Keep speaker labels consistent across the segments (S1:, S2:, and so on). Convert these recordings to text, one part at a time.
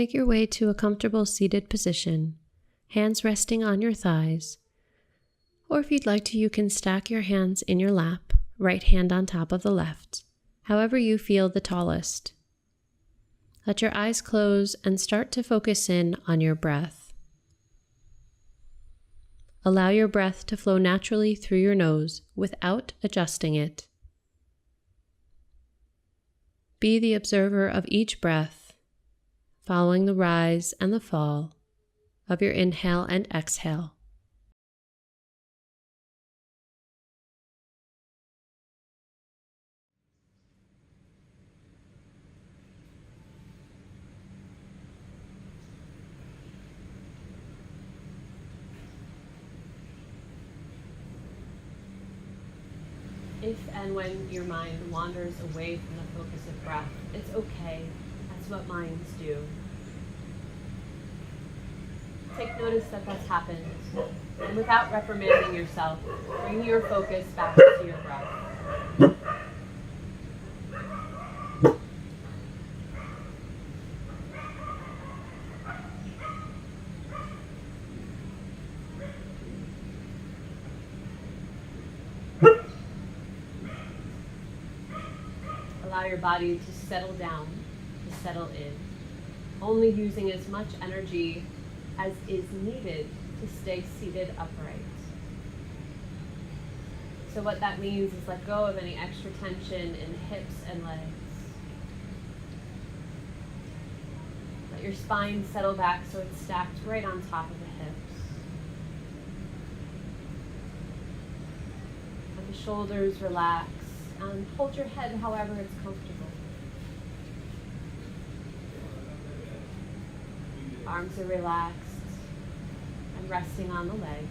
S1: make your way to a comfortable seated position, hands resting on your thighs. Or if you'd like to, you can stack your hands in your lap, right hand on top of the left, however you feel the tallest. Let your eyes close and start to focus in on your breath. Allow your breath to flow naturally through your nose without adjusting it. Be the observer of each breath, following the rise and the fall of your inhale and exhale. If and when your mind wanders away from the focus of breath, it's okay. That's what minds do. Take notice that that's happened, and without reprimanding yourself, bring your focus back to your breath. Allow your body to settle down, to settle in, only using as much energy as is needed to stay seated upright. So what that means is let go of any extra tension in hips and legs. Let your spine settle back so it's stacked right on top of the hips. Let the shoulders relax. Hold your head however it's comfortable. Arms are relaxed and resting on the legs.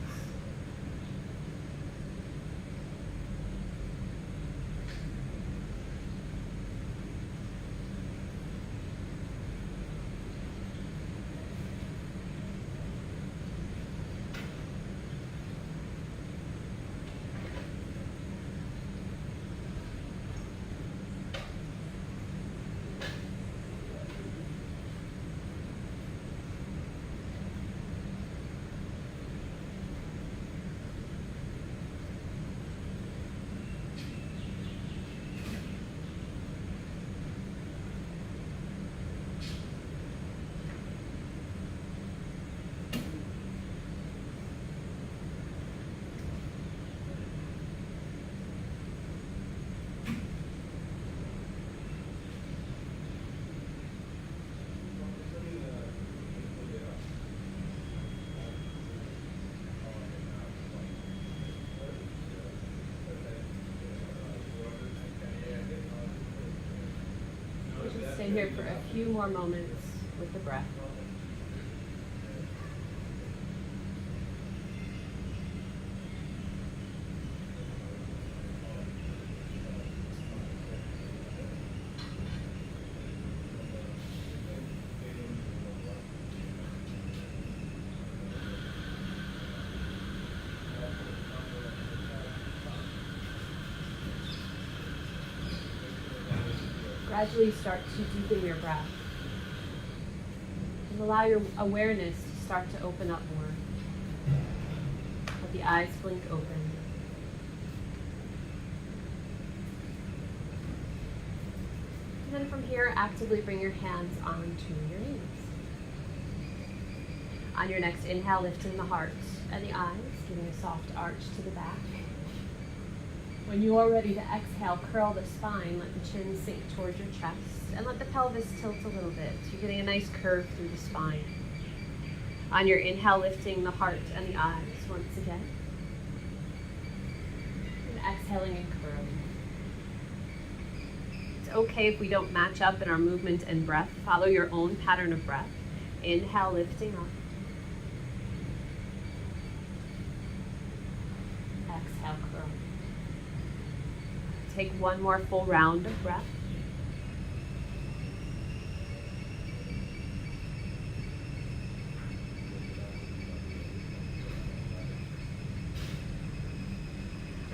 S1: Stay here for a few more moments with the breath. Gradually start to deepen your breath and allow your awareness to start to open up more. Let the eyes blink open. And then from here, actively bring your hands onto your knees. On your next inhale, lifting the heart and the eyes, giving a soft arch to the back. When you are ready to exhale, curl the spine, let the chin sink towards your chest, and let the pelvis tilt a little bit. You're getting a nice curve through the spine. On your inhale, lifting the heart and the eyes once again. And exhaling and curling. It's okay if we don't match up in our movement and breath. Follow your own pattern of breath. Inhale, lifting up. Exhale, curl. Take one more full round of breath.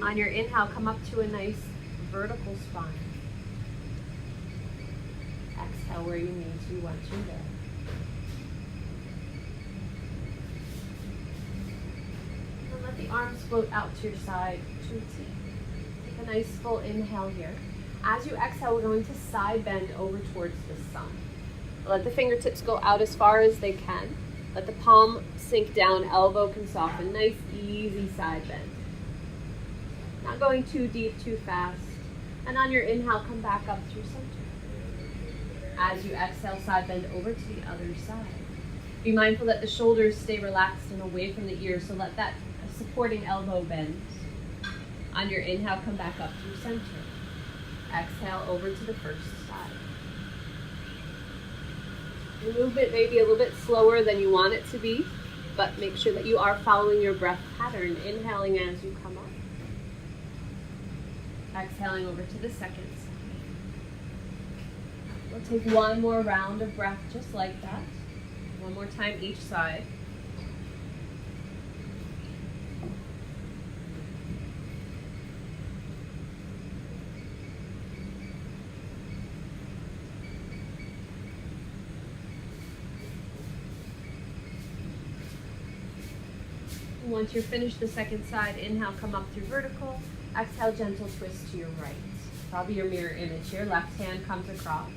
S1: On your inhale, come up to a nice vertical spine. Exhale where you need to once you're there. arms float out to your side to a T. Take a nice full inhale here. As you exhale, we're going to side bend over towards the sun. Let the fingertips go out as far as they can. Let the palm sink down, elbow can soften. Nice, easy side bend. Not going too deep, too fast. And on your inhale, come back up through center. As you exhale, side bend over to the other side. Be mindful that the shoulders stay relaxed and away from the ears, so let that supporting elbow bend. On your inhale, come back up through center. Exhale over to the first side. The movement may be a little bit slower than you want it to be, but make sure that you are following your breath pattern, inhaling as you come up. Exhaling over to the second side. We'll take one more round of breath just like that. One more time each side. Once you're finished the second side, inhale, come up through vertical. Exhale, gentle twist to your right. Probably your mirror image here. Left hand comes across.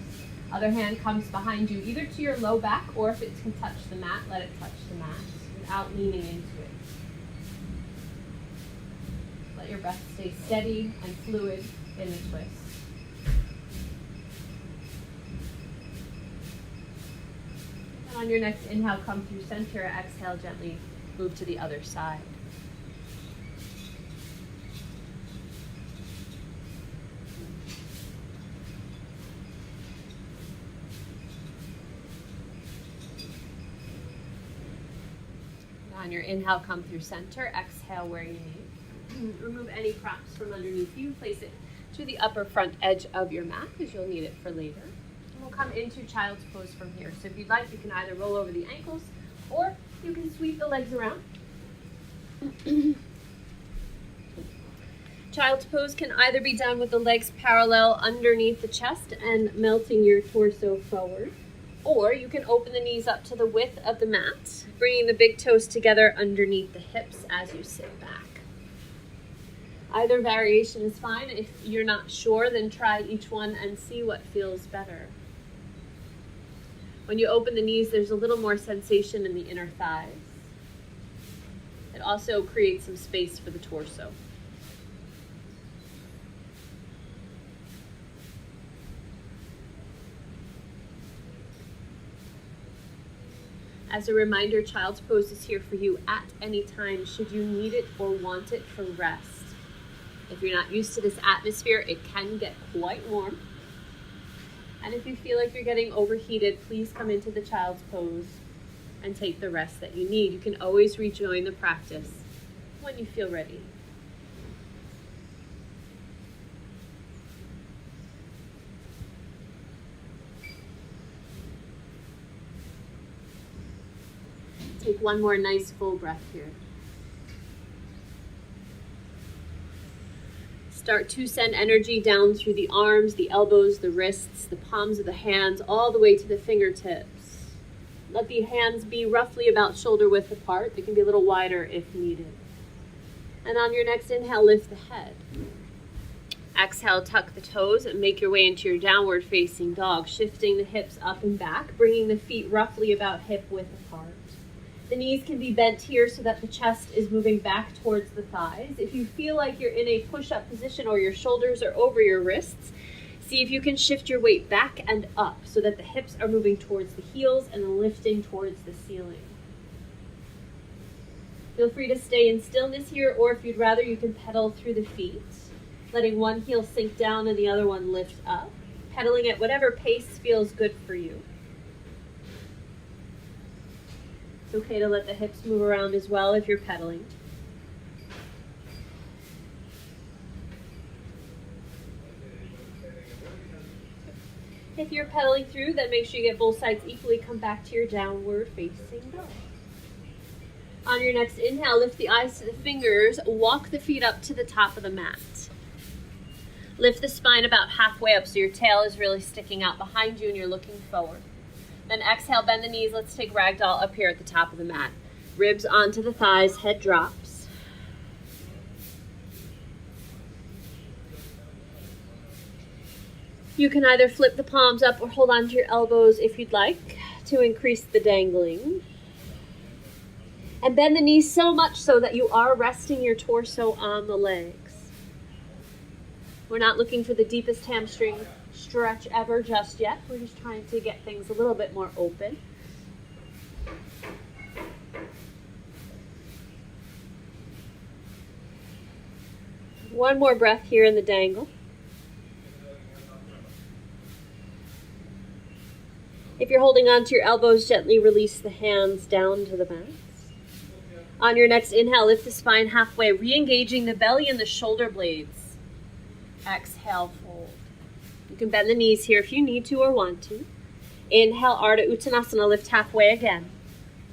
S1: Other hand comes behind you, either to your low back, or if it can touch the mat, let it touch the mat without leaning into it. Let your breath stay steady and fluid in the twist. And on your next inhale, come through center. Exhale, gently move to the other side. On your inhale, come through center. Exhale where you need. Remove any props from underneath you. Place it to the upper front edge of your mat because you'll need it for later. And we'll come into child's pose from here. So if you'd like, you can either roll over the ankles or you can sweep the legs around. Child's pose can either be done with the legs parallel underneath the chest and melting your torso forward, or you can open the knees up to the width of the mat, bringing the big toes together underneath the hips as you sit back. Either variation is fine. If you're not sure, then try each one and see what feels better. When you open the knees, there's a little more sensation in the inner thighs. It also creates some space for the torso. As a reminder, child's pose is here for you at any time should you need it or want it for rest. If you're not used to this atmosphere, it can get quite warm. And if you feel like you're getting overheated, please come into the child's pose and take the rest that you need. You can always rejoin the practice when you feel ready. Take one more nice full breath here. Start to send energy down through the arms, the elbows, the wrists, the palms of the hands, all the way to the fingertips. Let the hands be roughly about shoulder width apart. They can be a little wider if needed. And on your next inhale, lift the head. Exhale, tuck the toes and make your way into your downward facing dog, shifting the hips up and back, bringing the feet roughly about hip width apart. The knees can be bent here so that the chest is moving back towards the thighs. If you feel like you're in a push-up position or your shoulders are over your wrists, see if you can shift your weight back and up so that the hips are moving towards the heels and lifting towards the ceiling. Feel free to stay in stillness here, or if you'd rather, you can pedal through the feet, letting one heel sink down and the other one lift up, pedaling at whatever pace feels good for you. It's okay to let the hips move around as well if you're pedaling. If you're pedaling through, then make sure you get both sides equally. Come back to your downward facing dog. On your next inhale, lift the eyes to the fingers. Walk the feet up to the top of the mat. Lift the spine about halfway up so your tail is really sticking out behind you and you're looking forward. Then exhale, bend the knees. Let's take ragdoll up here at the top of the mat. Ribs onto the thighs, head drops. You can either flip the palms up or hold onto your elbows if you'd like to increase the dangling. And bend the knees so much so that you are resting your torso on the legs. We're not looking for the deepest hamstring stretch ever just yet. We're just trying to get things a little bit more open. One more breath here in the dangle. If you're holding onto your elbows, gently release the hands down to the mats. On your next inhale, lift the spine halfway, re-engaging the belly and the shoulder blades. Exhale, fold. You can bend the knees here if you need to or want to. Inhale, Ardha Uttanasana, lift halfway again.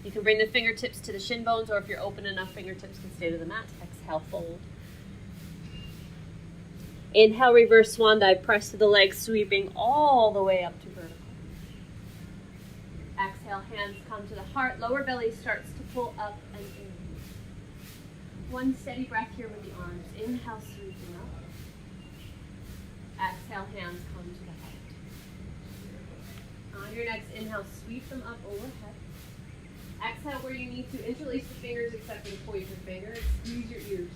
S1: You can bring the fingertips to the shin bones, or if you're open enough, fingertips can stay to the mat. Exhale, fold. Inhale, reverse swan dive, press to the legs, sweeping all the way up to vertical. Exhale, hands come to the heart, lower belly starts to pull up and in. One steady breath here with the arms. Inhale, sweeping up. Exhale, hands come to the heart. On your next inhale, sweep them up overhead. Exhale, where you need to, interlace the fingers except for the pointer finger. Squeeze your ears.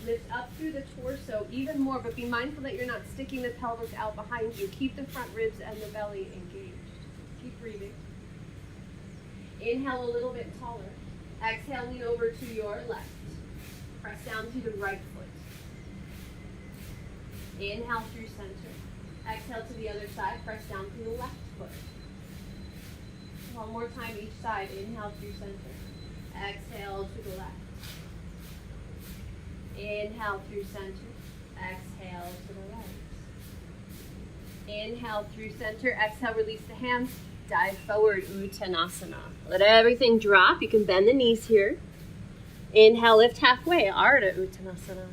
S1: Lift up through the torso even more, but be mindful that you're not sticking the pelvis out behind you. Keep the front ribs and the belly engaged. Keep breathing. Inhale a little bit taller. Exhale, lean over to your left. Press down to the right foot. Inhale through center. Exhale to the other side. Press down to the left foot. One more time each side. Inhale through center. Exhale to the left. Inhale through center. Exhale to the right. Inhale through center. Exhale, release the hands. Dive forward, Uttanasana. Let everything drop. You can bend the knees here. Inhale, lift halfway, Ardha Uttanasana.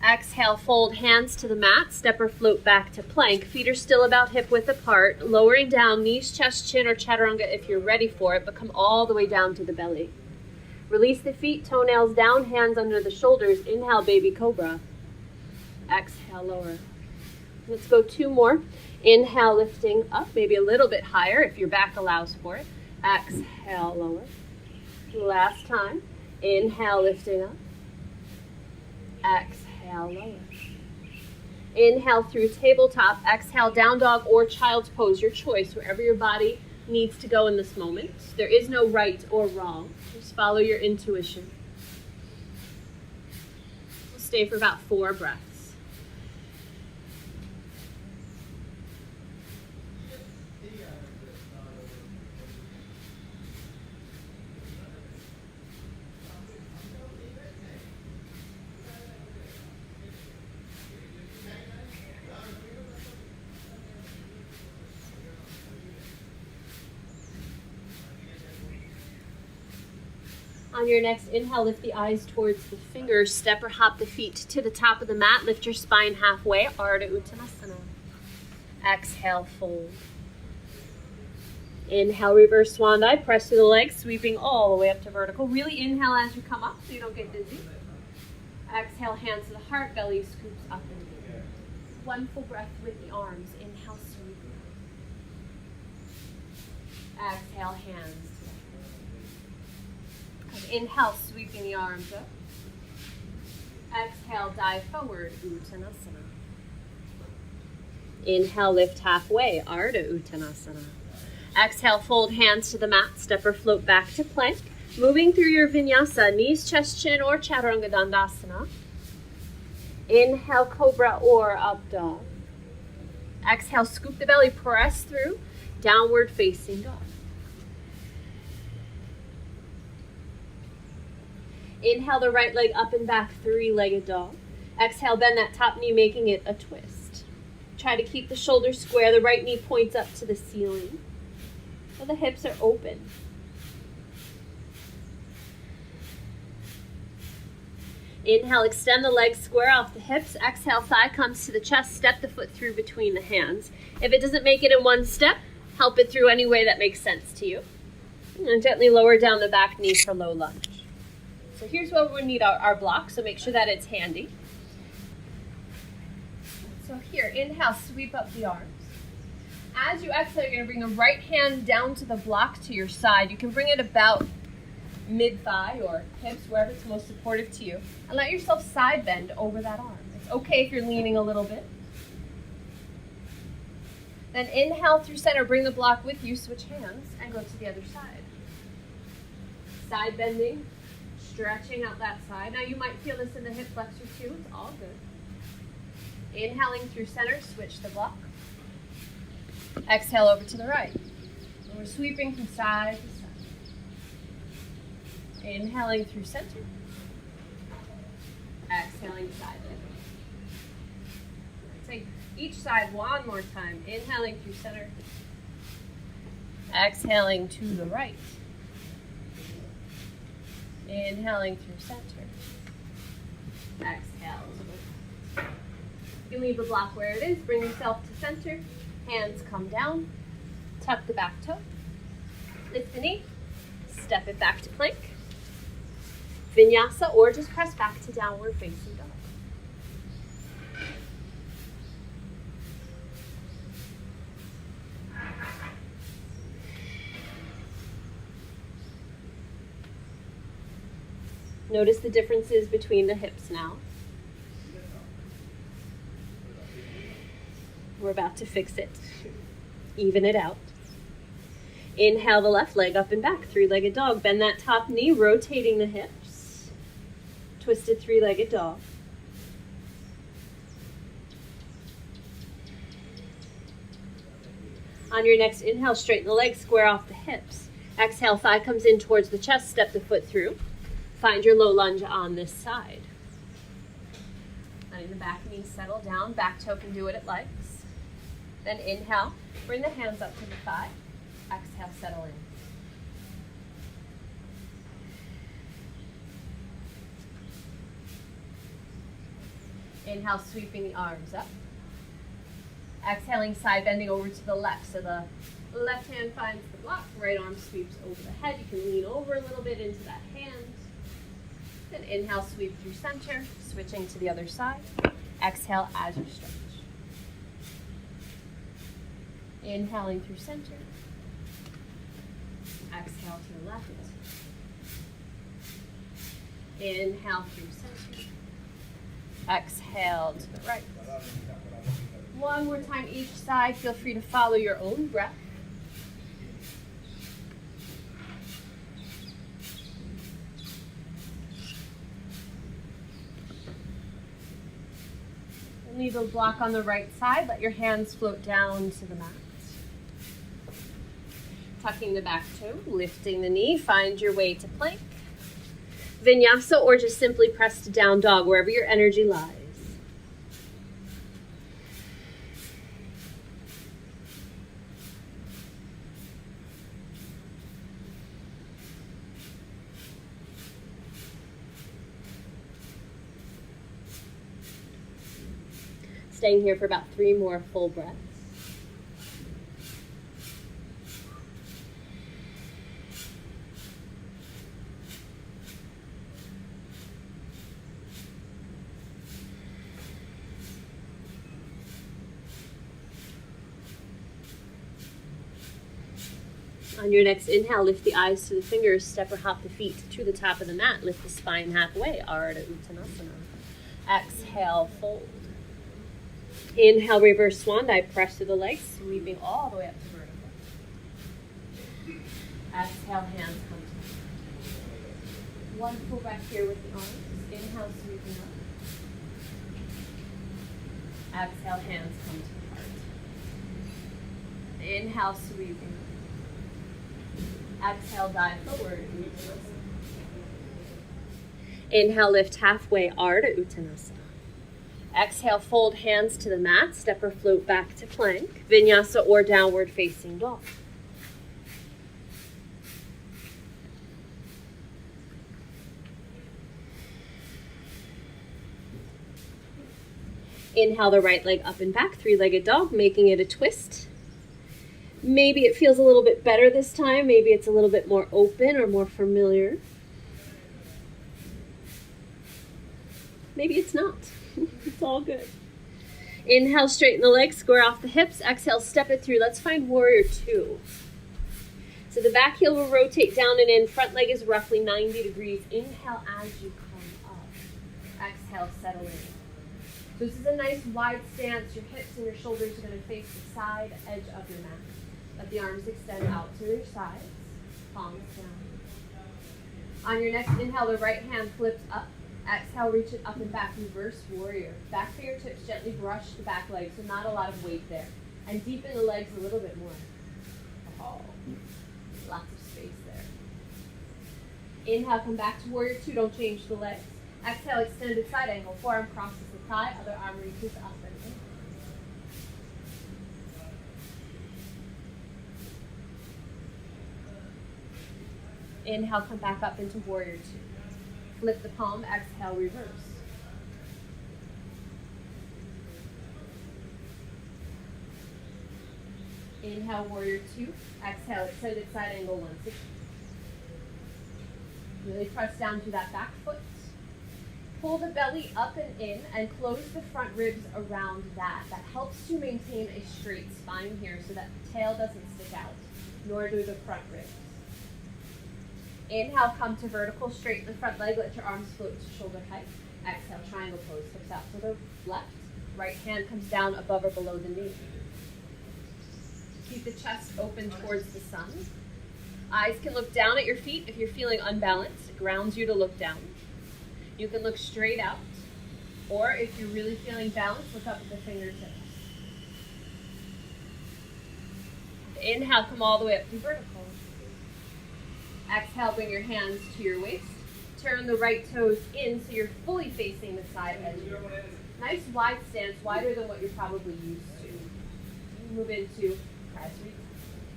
S1: Exhale, fold hands to the mat. Step or float back to plank. Feet are still about hip width apart. Lowering down, knees, chest, chin, or chaturanga if you're ready for it, but come all the way down to the belly. Release the feet, toenails down, hands under the shoulders. Inhale, baby cobra. Exhale, lower. Let's go two more. Inhale, lifting up, maybe a little bit higher if your back allows for it. Exhale, lower. Last time. Inhale, lifting up. Exhale, lower. Inhale through tabletop. Exhale, down dog or child's pose, your choice, wherever your body needs to go in this moment. There is no right or wrong. Just follow your intuition. We'll stay for about 4 breaths. On your next inhale, lift the eyes towards the fingers. Step or hop the feet to the top of the mat. Lift your spine halfway. Ardha Uttanasana. Exhale, fold. Inhale, reverse swan dive. Press through the legs, sweeping all the way up to vertical. Really inhale as you come up so you don't get dizzy. Exhale, hands to the heart. Belly scoops up and in. One full breath with the arms. Inhale, sweeping. Exhale, hands. Inhale, sweeping the arms up. Exhale, dive forward, Uttanasana. Inhale, lift halfway, Ardha Uttanasana. Exhale, fold hands to the mat, step or float back to plank. Moving through your vinyasa, knees, chest, chin, or chaturanga dandasana. Inhale, cobra or up dog. Exhale, scoop the belly, press through, downward facing dog. Inhale the right leg up and back, 3-legged dog. Exhale, bend that top knee, making it a twist. Try to keep the shoulders square. The right knee points up to the ceiling. So the hips are open. Inhale, extend the legs square off the hips. Exhale, thigh comes to the chest. Step the foot through between the hands. If it doesn't make it in one step, help it through any way that makes sense to you. And gently lower down the back knee for low lunge. So here's where we need our block, so make sure that it's handy. So here, inhale, sweep up the arms. As you exhale, you're going to bring the right hand down to the block to your side. You can bring it about mid-thigh or hips, wherever it's most supportive to you. And let yourself side bend over that arm. It's okay if you're leaning a little bit. Then inhale through center, bring the block with you, switch hands, and go to the other side. Side bending, stretching out that side. Now you might feel this in the hip flexor too, it's all good. Inhaling through center, switch the block. Exhale over to the right. And we're sweeping from side to side. Inhaling through center. Exhaling side bend. Take each side one more time. Inhaling through center. Exhaling to the right. Inhaling through center. Exhale to the right. You can leave the block where it is. Bring yourself to center. Hands come down. Tuck the back toe. Lift the knee. Step it back to plank. Vinyasa, or just press back to downward facing dog. Notice the differences between the hips now. We're about to fix it. Even it out. Inhale the left leg up and back, three-legged dog. Bend that top knee, rotating the hips. Twisted three-legged dog. On your next inhale, straighten the legs, square off the hips. Exhale, thigh comes in towards the chest, step the foot through. Find your low lunge on this side. Letting the back knee settle down, back toe can do what it likes. Then inhale, bring the hands up to the thigh. Exhale, settle in. Inhale, sweeping the arms up. Exhaling, side bending over to the left. So the left hand finds the block, right arm sweeps over the head. You can lean over a little bit into that hand. Then inhale, sweep through center, switching to the other side. Exhale as you stretch. Inhaling through center. Exhale to the left. Inhale through center. Exhale to the right. One more time each side. Feel free to follow your own breath. Leave a block on the right side. Let your hands float down to the mat. Tucking the back toe, lifting the knee, find your way to plank. Vinyasa, or just simply press to down dog, wherever your energy lies. Staying here for about 3 more full breaths. On your next inhale, lift the eyes to the fingers, step or hop the feet to the top of the mat, lift the spine halfway, Ardha Uttanasana. Exhale, fold. Inhale, reverse swan dive, press through the legs, sweeping all the way up to vertical. Exhale, hands come to the front. One full breath here with the arms. Inhale, sweeping up. Exhale, hands come to the heart. Inhale, sweeping up. Exhale, dive forward. Inhale, lift halfway, Ardha Uttanasana. Exhale, fold hands to the mat, step or float back to plank, Vinyasa or downward facing dog. Inhale the right leg up and back, 3-legged dog, making it a twist. Maybe it feels a little bit better this time, maybe it's a little bit more open or more familiar. Maybe it's not. It's all good. Inhale, straighten the legs, square off the hips. Exhale, step it through. Let's find warrior two. So the back heel will rotate down and in. Front leg is roughly 90 degrees. Inhale as you come up. Exhale, settle in. So this is a nice wide stance. Your hips and your shoulders are going to face the side edge of your mat. Let the arms extend out to your sides. Palms down. On your next inhale, the right hand flips up. Exhale, reach it up and back, reverse warrior. Back fingertips gently brush the back leg, so not a lot of weight there. And deepen the legs a little bit more. Oh, lots of space there. Inhale, come back to warrior two, don't change the legs. Exhale, extended side angle. Forearm crosses the thigh, other arm reaches up and in. Inhale, come back up into warrior two. Lift the palm, exhale, reverse. Inhale, warrior two. Exhale, extended side angle once again. Really press down to that back foot. Pull the belly up and in and close the front ribs around that. That helps to maintain a straight spine here so that the tail doesn't stick out, nor do the front ribs. Inhale, come to vertical, straighten the front leg, let your arms float to shoulder height. Exhale, triangle pose, hips out to the left. Right hand comes down above or below the knee. Keep the chest open towards the sun. Eyes can look down at your feet if you're feeling unbalanced. It grounds you to look down. You can look straight out, or if you're really feeling balanced, look up at the fingertips. Inhale, come all the way up to vertical. Exhale, bring your hands to your waist. Turn the right toes in so you're fully facing the side edge. Nice wide stance, wider than what you're probably used to. Move into press-reach.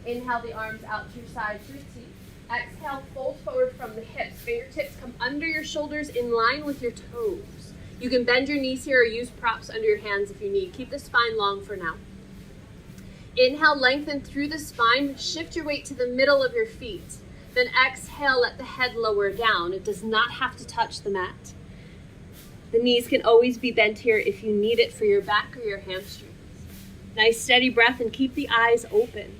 S1: Inhale the arms out to your sides, repeat. Exhale, fold forward from the hips. Fingertips come under your shoulders in line with your toes. You can bend your knees here or use props under your hands if you need. Keep the spine long for now. Inhale, lengthen through the spine. Shift your weight to the middle of your feet. Then exhale, let the head lower down. It does not have to touch the mat. The knees can always be bent here if you need it for your back or your hamstrings. Nice steady breath and keep the eyes open.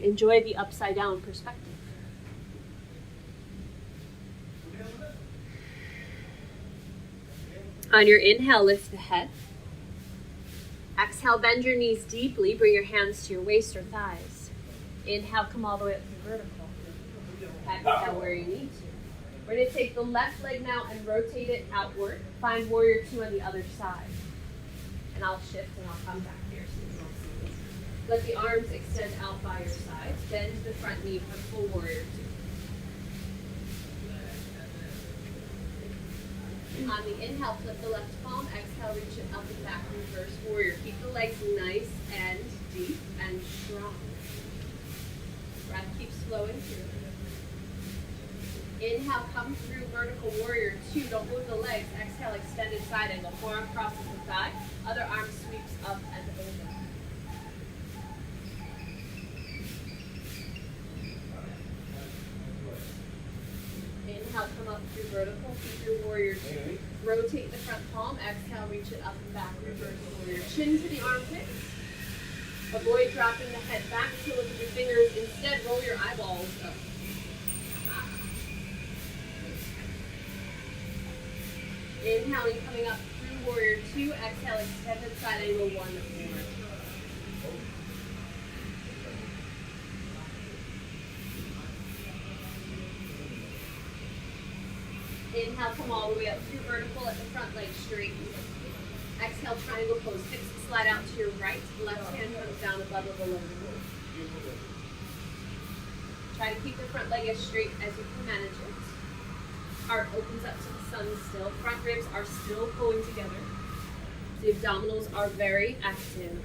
S1: Enjoy the upside down perspective. On your inhale, lift the head. Exhale, bend your knees deeply. Bring your hands to your waist or thighs. Inhale, come all the way up to vertical. Exhale where you need to. We're going to take the left leg now and rotate it outward. Find warrior two on the other side. And I'll shift and I'll come back here so you don't see me. Let the arms extend out by your sides. Bend the front knee for full warrior two. On the inhale, flip the left palm. Exhale, reach it up and back, reverse warrior. Keep the legs nice and deep and strong. Breath keeps flowing through. Inhale, come through vertical warrior two. Don't move the legs. Exhale, extended side angle. Forearm crosses the thigh. Other arm sweeps up and over. Inhale, come up through vertical. Keep your warrior two. Rotate the front palm. Exhale, reach it up and back. Reverse warrior. Chin to the armpits. Avoid dropping the head back to look at your fingers. Instead, roll your eyeballs up. Inhaling, coming up through warrior two. Exhale, extended side angle one more. Inhale, come all the way up through vertical at the front leg straight. Exhale, triangle pose. Hips slide out to your right. Left hand comes down above or below the knee. Try to keep the front leg as straight as you can manage it. Heart opens up to the sun still. Front ribs are still pulling together. The abdominals are very active.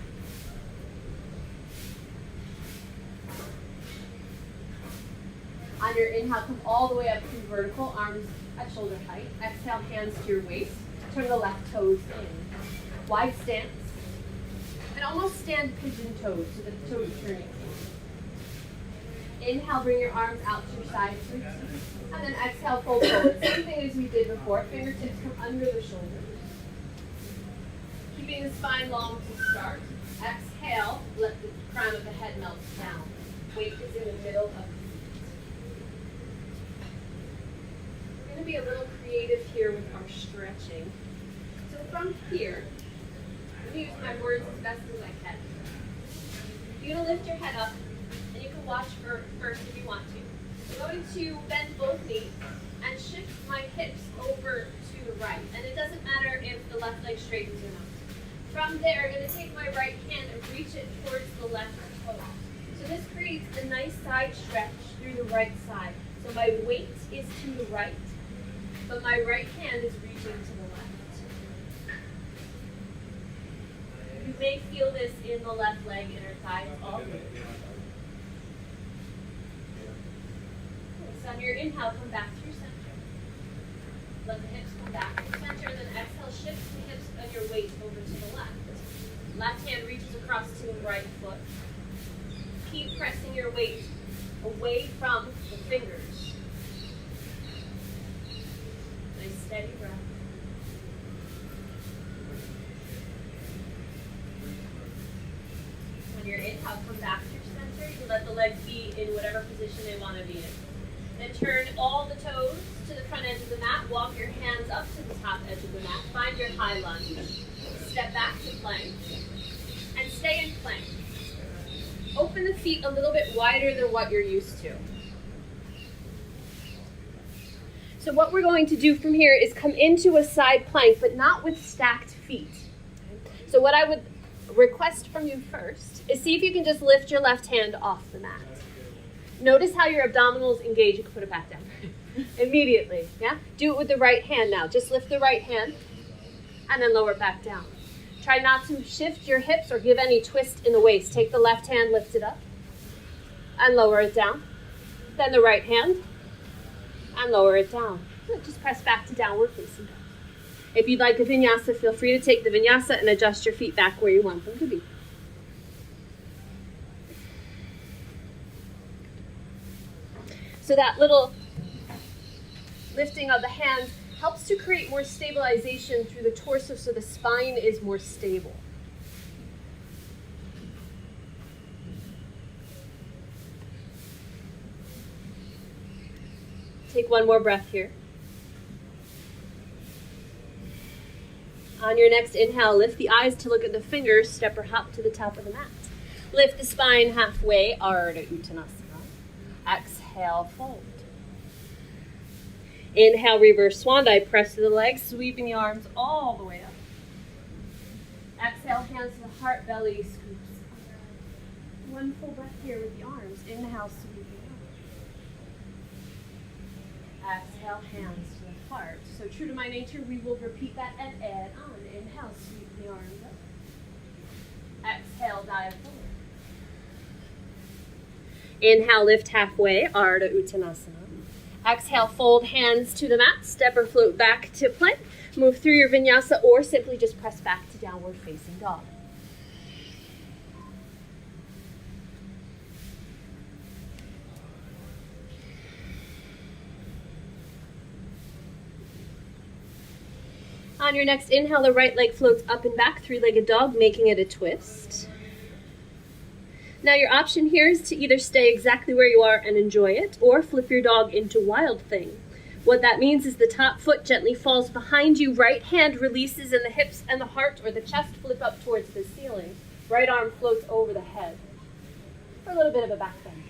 S1: On your inhale, come all the way up through vertical, arms at shoulder height. Exhale, hands to your waist. Turn the left toes in. Wide stance. And almost stand pigeon toes so that the toes are turning. Inhale, bring your arms out to your sides. And then exhale, fold forward. Same thing as we did before. Fingertips come under the shoulders. Keeping the spine long to start. Exhale, let the crown of the head melt down. Weight is in the middle of the feet. We're going to be a little creative here with our stretching. So from here, I'm going to use my words as best as I can. You're going to lift your head up, and you can watch first if you want to. I'm going to bend both knees and shift my hips over to the right. And it doesn't matter if the left leg straightens or not. From there, I'm going to take my right hand and reach it towards the left toe. So this creates a nice side stretch through the right side. So my weight is to the right, but my right hand is reaching to the left. You may feel this in the left leg inner thigh all the way. So on your inhale, come back through center. Let the hips come back to center, and then exhale, shift the hips and your weight over to the left. Left hand reaches across to the right foot. Keep pressing your weight away from the fingers. Nice steady breath. On your inhale, come back through center. You can let the legs be in whatever position they want to be in. Then turn all the toes to the front edge of the mat. Walk your hands up to the top edge of the mat. Find your high lunge. Step back to plank. And stay in plank. Open the feet a little bit wider than what you're used to. So what we're going to do from here is come into a side plank, but not with stacked feet. So what I would request from you first is see if you can just lift your left hand off the mat. Notice how your abdominals engage. You can put it back down immediately. Yeah? Do it with the right hand now. Just lift the right hand and then lower it back down. Try not to shift your hips or give any twist in the waist. Take the left hand, lift it up and lower it down. Then the right hand and lower it down. Just press back to downward facing dog. If you'd like a vinyasa, feel free to take the vinyasa and adjust your feet back where you want them to be. So that little lifting of the hands helps to create more stabilization through the torso so the spine is more stable. Take one more breath here. On your next inhale, lift the eyes to look at the fingers, step or hop to the top of the mat. Lift the spine halfway, Ardha Uttanasana. Exhale, fold. Inhale, reverse swan dive, press to the legs, sweeping the arms all the way up. Exhale, hands to the heart, belly scoops. One full breath here with the arms. Inhale, sweeping up. Exhale, hands to the heart. So true to my nature, we will repeat that and add on. Inhale, sweep the arms up. Exhale, dive forward. Inhale, lift halfway, Ardha Uttanasana. Exhale, fold hands to the mat, step or float back to plank. Move through your vinyasa or simply just press back to downward facing dog. On your next inhale, the right leg floats up and back, three-legged dog, making it a twist. Now your option here is to either stay exactly where you are and enjoy it, or flip your dog into wild thing. What that means is the top foot gently falls behind you, right hand releases and the hips and the heart or the chest flip up towards the ceiling. Right arm floats over the head. For a little bit of a back bend.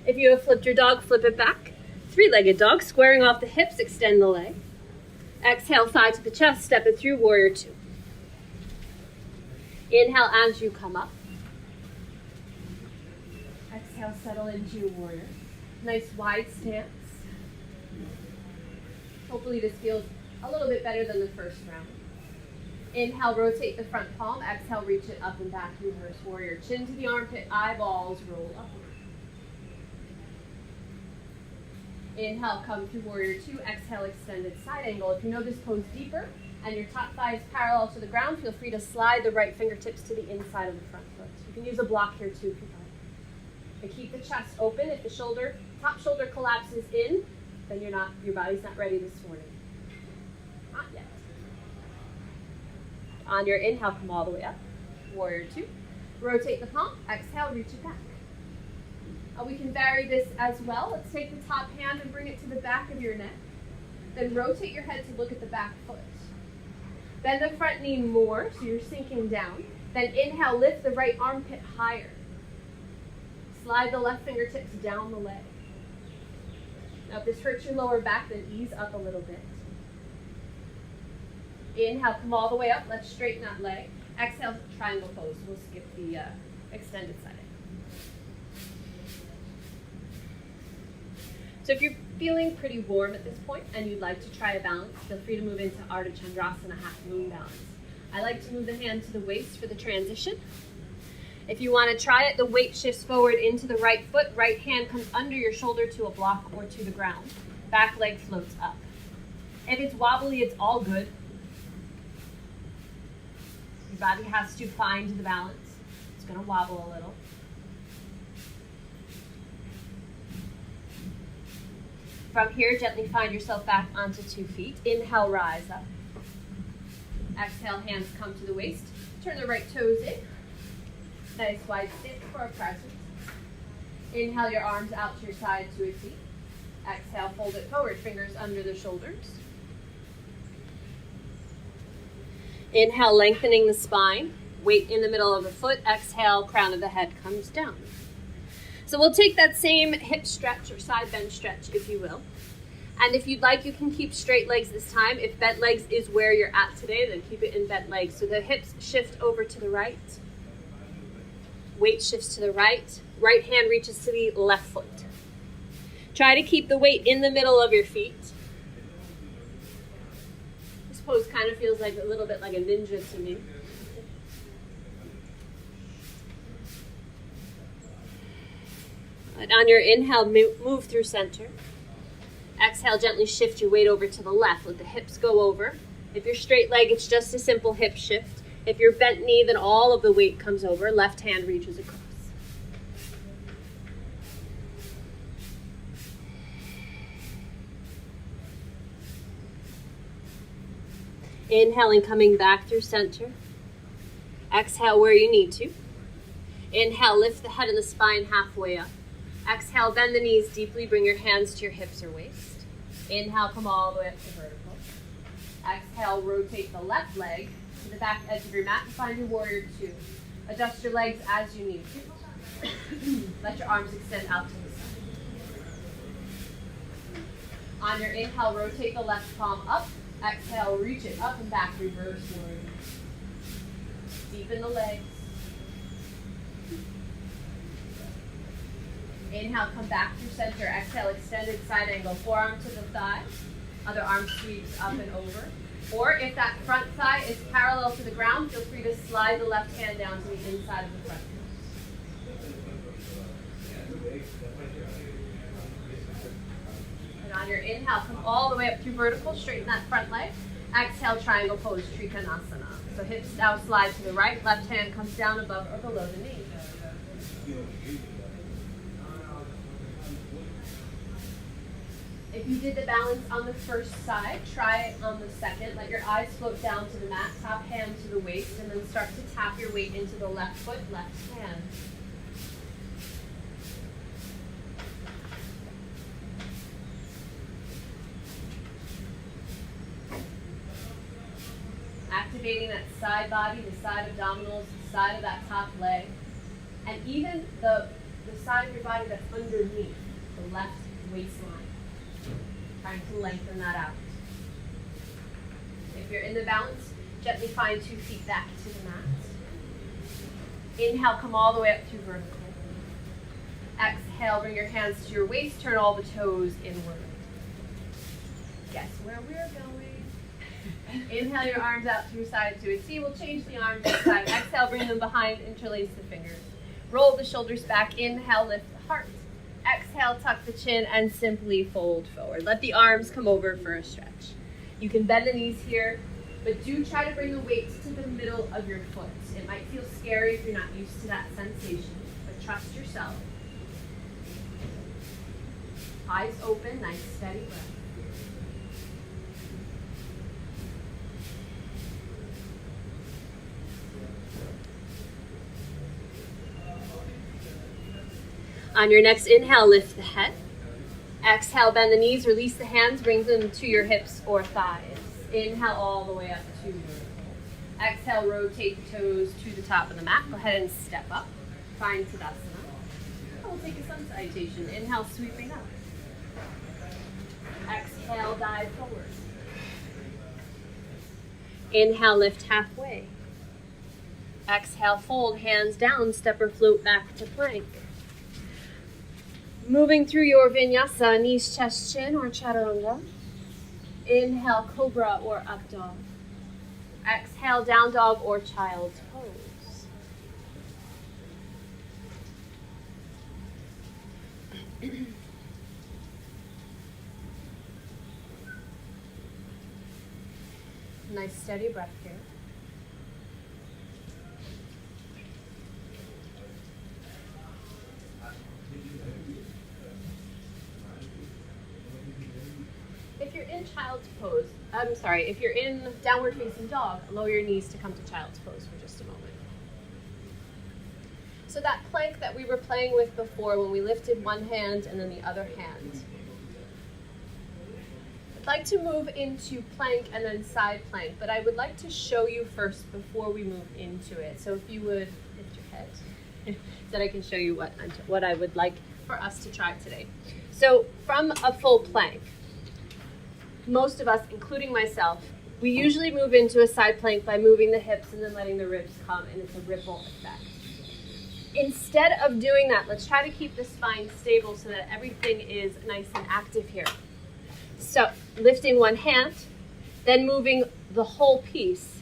S1: If you have flipped your dog, flip it back. Three-legged dog, squaring off the hips, extend the leg. Exhale, thigh to the chest, step it through, warrior two. Inhale as you come up. Exhale, settle into your warrior. Nice wide stance. Hopefully this feels a little bit better than the first round. Inhale, rotate the front palm. Exhale, reach it up and back, reverse warrior. Chin to the armpit, eyeballs roll upward. Inhale, come through warrior two. Exhale, extended side angle. If you know this pose deeper and your top thigh is parallel to the ground, feel free to slide the right fingertips to the inside of the front foot. You can use a block here too if you like. And keep the chest open. If the top shoulder collapses in, then your body's not ready this morning. Not yet. On your inhale, come all the way up. Warrior two. Rotate the palm. Exhale, reach it back. We can vary this as well. Let's take the top hand and bring it to the back of your neck. Then rotate your head to look at the back foot. Bend the front knee more, so you're sinking down. Then inhale, lift the right armpit higher. Slide the left fingertips down the leg. Now if this hurts your lower back, then ease up a little bit. Inhale, come all the way up. Let's straighten that leg. Exhale, triangle pose. We'll skip the extended side. So if you're feeling pretty warm at this point and you'd like to try a balance, feel free to move into Ardha Chandrasana, half moon balance. I like to move the hand to the waist for the transition. If you want to try it, the weight shifts forward into the right foot. Right hand comes under your shoulder to a block or to the ground. Back leg floats up. If it's wobbly, it's all good. Your body has to find the balance. It's going to wobble a little. From here, gently find yourself back onto 2 feet. Inhale, rise up. Exhale, hands come to the waist. Turn the right toes in. Nice wide stance for a presence. Inhale your arms out to your side to a T. Exhale, fold it forward, fingers under the shoulders. Inhale, lengthening the spine. Weight in the middle of the foot. Exhale, crown of the head comes down. So we'll take that same hip stretch or side bend stretch, if you will. And if you'd like, you can keep straight legs this time. If bent legs is where you're at today, then keep it in bent legs. So the hips shift over to the right. Weight shifts to the right. Right hand reaches to the left foot. Try to keep the weight in the middle of your feet. This pose kind of feels like a little bit like a ninja to me. And on your inhale, move through center. Exhale, gently shift your weight over to the left. Let the hips go over. If you're straight leg, it's just a simple hip shift. If you're bent knee, then all of the weight comes over. Left hand reaches across. Inhaling, coming back through center. Exhale where you need to. Inhale, lift the head and the spine halfway up. Exhale, bend the knees deeply. Bring your hands to your hips or waist. Inhale, come all the way up to vertical. Exhale, rotate the left leg to the back edge of your mat and find your warrior two. Adjust your legs as you need to. Let your arms extend out to the side. On your inhale, rotate the left palm up. Exhale, reach it up and back, reverse warrior. Deepen the legs. Inhale, come back through center. Exhale, extended side angle. Forearm to the thigh. Other arm sweeps up and over. Or if that front thigh is parallel to the ground, feel free to slide the left hand down to the inside of the front. And on your inhale, come all the way up through vertical. Straighten that front leg. Exhale, triangle pose, Trikonasana. So hips now slide to the right. Left hand comes down above or below the knee. If you did the balance on the first side, try it on the second. Let your eyes float down to the mat, top hand to the waist, and then start to tap your weight into the left foot, left hand. Activating that side body, the side abdominals, the side of that top leg, and even the side of your body that's underneath, the left waistline. Trying to lengthen that out. If you're in the balance, gently find 2 feet back to the mat. Inhale, come all the way up through vertical. Exhale, bring your hands to your waist, turn all the toes inward. Guess where we're going. Inhale your arms out to your side to a T. We'll change the arms to the side. Exhale, bring them behind, interlace the fingers. Roll the shoulders back. Inhale, lift the heart. Exhale, tuck the chin, and simply fold forward. Let the arms come over for a stretch. You can bend the knees here, but do try to bring the weights to the middle of your foot. It might feel scary if you're not used to that sensation, but trust yourself. Eyes open, nice steady breath. On your next inhale, lift the head. Exhale, bend the knees, release the hands, bring them to your hips or thighs. Inhale all the way up to your hips. Exhale, rotate the toes to the top of the mat. Go ahead and step up. Find Tadasana. We'll take a sun salutation. Inhale, sweeping up. Exhale, dive forward. Inhale, lift halfway. Exhale, fold, hands down, step or float back to plank. Moving through your vinyasa, knees, chest, chin, or chaturanga. Inhale, cobra or up dog. Exhale, down dog or child's pose. Nice steady breath here. If you're in child's pose, if you're in downward facing dog, lower your knees to come to child's pose for just a moment. So that plank that we were playing with before when we lifted one hand and then the other hand. I'd like to move into plank and then side plank, but I would like to show you first before we move into it. So if you would lift your head, so that I can show you what I would like for us to try today. So from a full plank, most of us, including myself, we usually move into a side plank by moving the hips and then letting the ribs come, and it's a ripple effect. Instead of doing that, let's try to keep the spine stable so that everything is nice and active here. So lifting one hand, then moving the whole piece.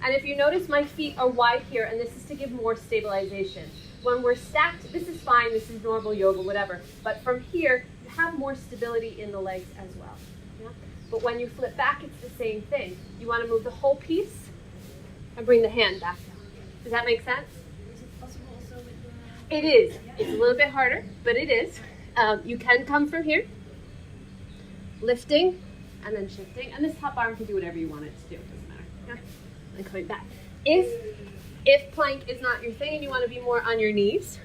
S1: And if you notice, my feet are wide here, and this is to give more stabilization. When we're stacked, this is fine, this is normal yoga, whatever. But from here, you have more stability in the legs as well. Yeah? But when you flip back, it's the same thing. You want to move the whole piece and bring the hand back down. Does that make sense?
S2: Is it possible also with the...
S1: It is. It's a little bit harder, but it is. You can come from here, lifting, and then shifting. And this top arm can do whatever you want it to do. It doesn't matter. Yeah? And coming back. If plank is not your thing and you want to be more on your knees,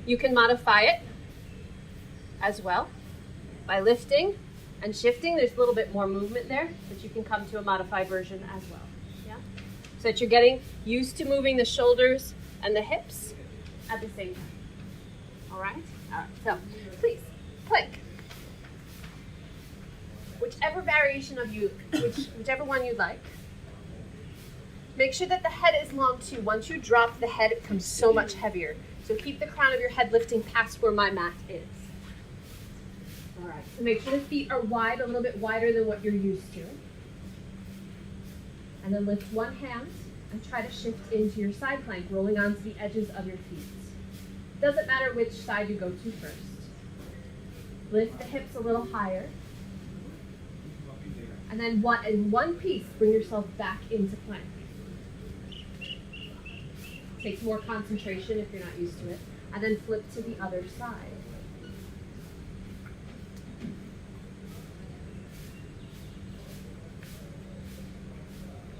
S1: you can modify it as well by lifting and shifting. There's a little bit more movement there, but you can come to a modified version as well. Yeah? So that you're getting used to moving the shoulders and the hips at the same time. All right? All right. So please, plank. Whichever variation of you, whichever one you like. Make sure that the head is long too. Once you drop the head, it becomes so much heavier. So keep the crown of your head lifting past where my mat is. All right, so make sure the feet are wide, a little bit wider than what you're used to. And then lift one hand and try to shift into your side plank, rolling onto the edges of your feet. Doesn't matter which side you go to first. Lift the hips a little higher. And then in one piece, bring yourself back into plank. Takes more concentration if you're not used to it. And then flip to the other side.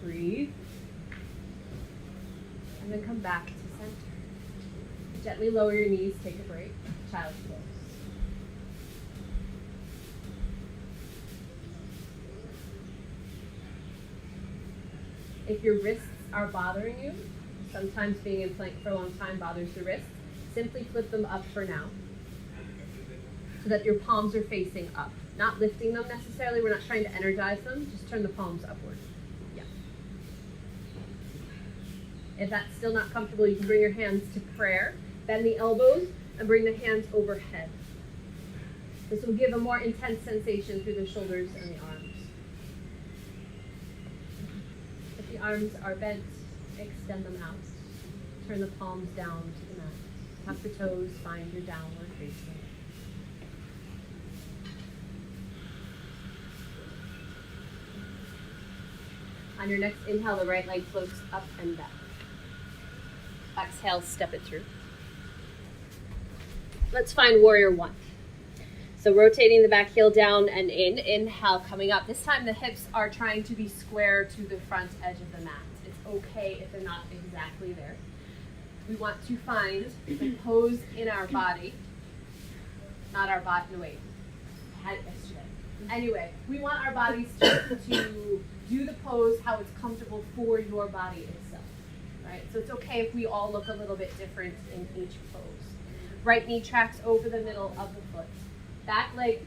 S1: Breathe. And then come back to center. Gently lower your knees, take a break. Child's pose. If your wrists are bothering you, sometimes being in plank for a long time bothers the wrists, simply flip them up for now so that your palms are facing up. Not lifting them necessarily, we're not trying to energize them, just turn the palms upward. Yeah. If that's still not comfortable, you can bring your hands to prayer, bend the elbows, and bring the hands overhead. This will give a more intense sensation through the shoulders and the arms. If the arms are bent, extend them out. Turn the palms down to the mat. Tuck the toes, find your downward facing. On your next inhale, the right leg floats up and back. Exhale, step it through. Let's find warrior one. So rotating the back heel down and in. Inhale, coming up. This time the hips are trying to be square to the front edge of the mat. It's okay if they're not exactly there. we want to find the pose in our body. Not our body, no wait, I had it yesterday. Anyway, we want our bodies to do the pose how it's comfortable for your body itself, right? So it's okay if we all look a little bit different in each pose. Right knee tracks over the middle of the foot. Back leg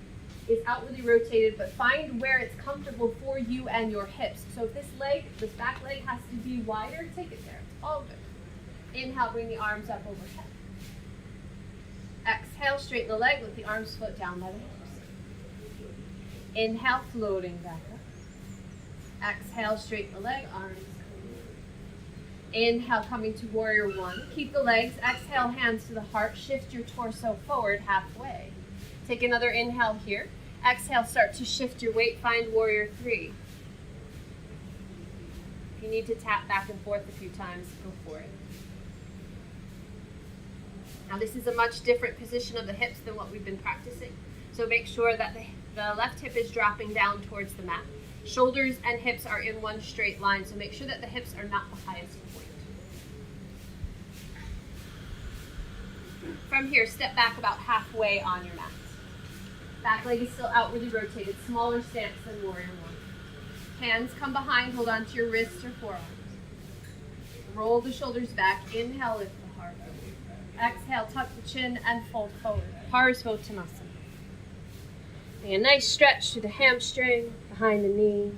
S1: is outwardly rotated, but find where it's comfortable for you and your hips. So if this back leg has to be wider, take it there. It's all good. Inhale, bring the arms up overhead. Exhale, straighten the leg, let the arms float down by the hips. Inhale, floating back up. Exhale, straighten the leg, arms come in. Inhale, coming to warrior one. Keep the legs. Exhale, hands to the heart. Shift your torso forward halfway. Take another inhale here. Exhale, start to shift your weight. Find warrior three. If you need to tap back and forth a few times, go for it. Now this is a much different position of the hips than what we've been practicing. So make sure that the left hip is dropping down towards the mat. Shoulders and hips are in one straight line, so make sure that the hips are not the highest point. From here, step back about halfway on your mat. Back leg is still outwardly rotated, smaller stance than warrior one. Hands come behind, hold on to your wrists or forearms. Roll the shoulders back, inhale, lift the heart. Exhale, tuck the chin and fold forward. Parsvottanasana. A nice stretch through the hamstring, behind the knee.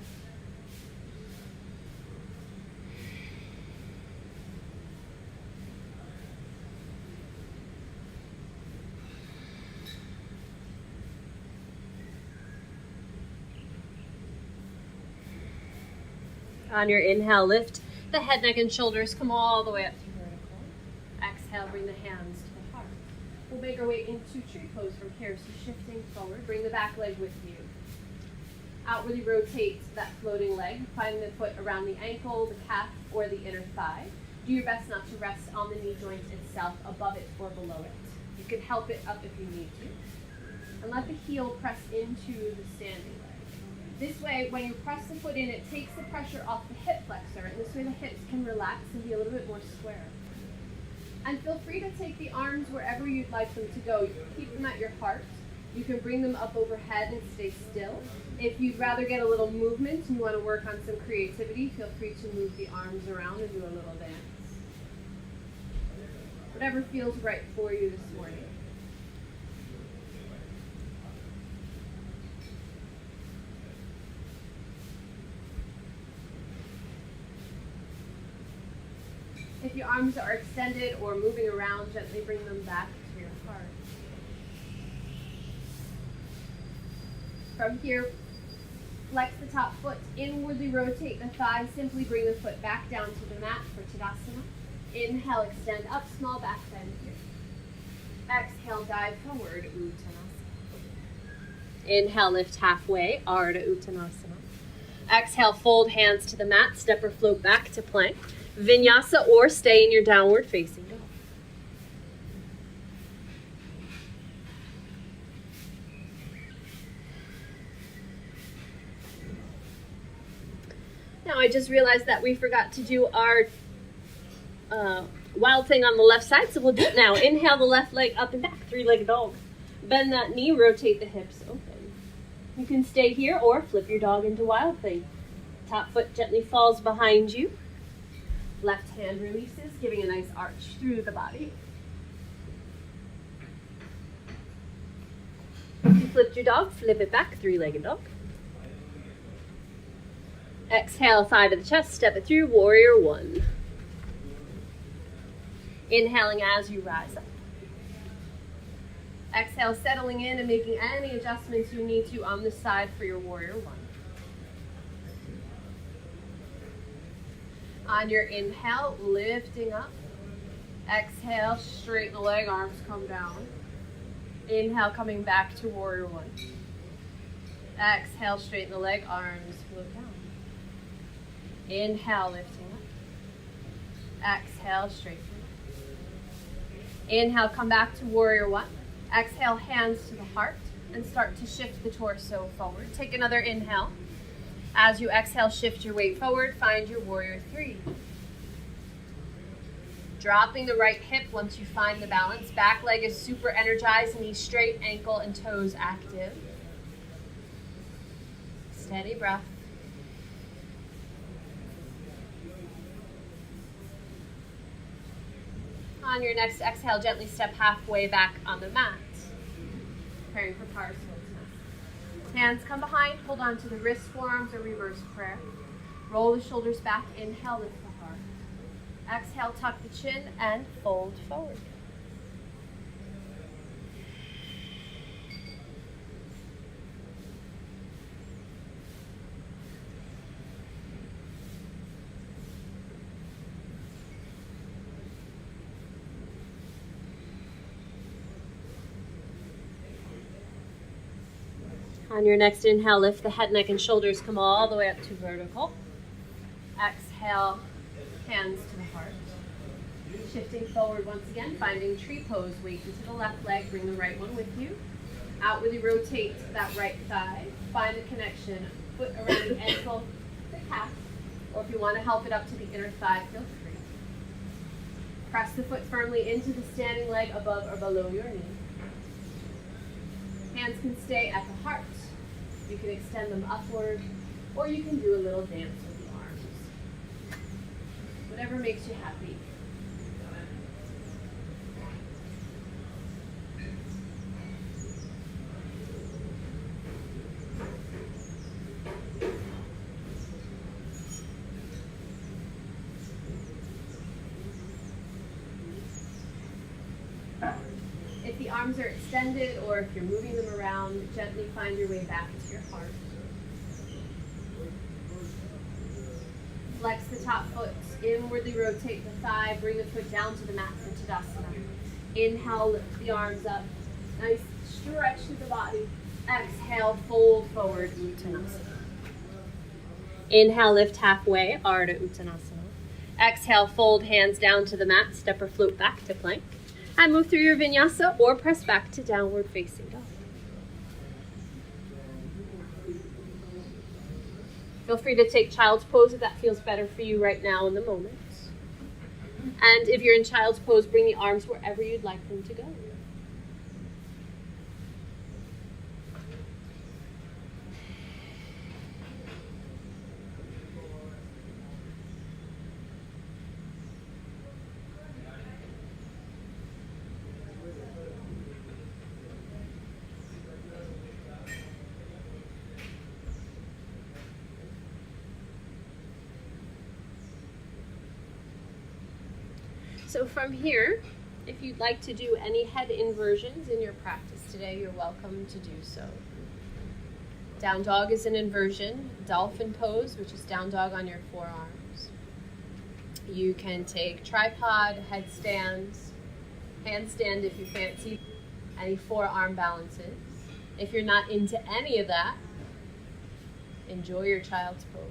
S1: On your inhale, lift the head, neck, and shoulders. Come all the way up to vertical. Exhale, bring the hands to the heart. We'll make our way into tree pose from here. So shifting forward, bring the back leg with you. Outwardly rotate that floating leg. Find the foot around the ankle, the calf, or the inner thigh. Do your best not to rest on the knee joint itself, above it or below it. You can help it up if you need to. And let the heel press into the standing leg. This way, when you press the foot in, it takes the pressure off the hip flexor, and this way the hips can relax and be a little bit more square. And feel free to take the arms wherever you'd like them to go. You can keep them at your heart. You can bring them up overhead and stay still. If you'd rather get a little movement and you want to work on some creativity, feel free to move the arms around and do a little dance. Whatever feels right for you this morning. If your arms are extended or moving around, gently bring them back to your heart. From here, flex the top foot, inwardly rotate the thighs, simply bring the foot back down to the mat for Tadasana. Inhale, extend up, small back bend here. Exhale, dive forward, Uttanasana. Inhale, lift halfway, Ardha Uttanasana. Exhale, fold hands to the mat, step or float back to plank. Vinyasa or stay in your downward facing dog. Now I just realized that we forgot to do our wild thing on the left side, so we'll do it now. Inhale the left leg up and back, three-legged dog. Bend that knee, rotate the hips open. You can stay here or flip your dog into wild thing. Top foot gently falls behind you. Left hand releases, giving a nice arch through the body. If you flipped your dog, flip it back, three-legged dog. Exhale, thigh to the chest, step it through, warrior one. Inhaling as you rise up. Exhale, settling in and making any adjustments you need to on the side for your warrior one. On your inhale, lifting up. Exhale, straighten the leg, arms come down. Inhale, coming back to warrior one. Exhale, straighten the leg, arms float down. Inhale, lifting up. Exhale, straighten. Inhale, come back to warrior one. Exhale, hands to the heart and start to shift the torso forward. Take another inhale. As you exhale, shift your weight forward, find your warrior three. Dropping the right hip once you find the balance. Back leg is super energized, knee straight, ankle and toes active. Steady breath. On your next exhale, gently step halfway back on the mat. Preparing for Parasvatsana. Hands come behind, hold on to the wrist, forearms, or reverse prayer. Roll the shoulders back, inhale, lift the heart. Exhale, tuck the chin and fold forward. On your next inhale, lift the head, neck, and shoulders. Come all the way up to vertical. Exhale, hands to the heart. Shifting forward once again, finding tree pose. Weight into the left leg, bring the right one with you. Outwardly rotate that right thigh. Find the connection, foot around the ankle, the calf. Or if you want to help it up to the inner thigh, feel free. Press the foot firmly into the standing leg above or below your knee. Hands can stay at the heart. You can extend them upward, or you can do a little dance with the arms. Whatever makes you happy. If the arms are extended or if you're moving them around, gently find your way back to your heart. Flex the top foot, inwardly rotate the thigh, bring the foot down to the mat for Tadasana. Inhale, lift the arms up. Nice stretch through the body. Exhale, fold forward, Uttanasana. Inhale, lift halfway, Ardha Uttanasana. Exhale, fold hands down to the mat, step or float back to plank. And move through your vinyasa or press back to downward facing dog. Feel free to take child's pose if that feels better for you right now in the moment. And if you're in child's pose, bring the arms wherever you'd like them to go. So from here, if you'd like to do any head inversions in your practice today, you're welcome to do so. Down dog is an inversion. Dolphin pose, which is down dog on your forearms. You can take tripod, headstands, handstand if you fancy, any forearm balances. If you're not into any of that, enjoy your child's pose.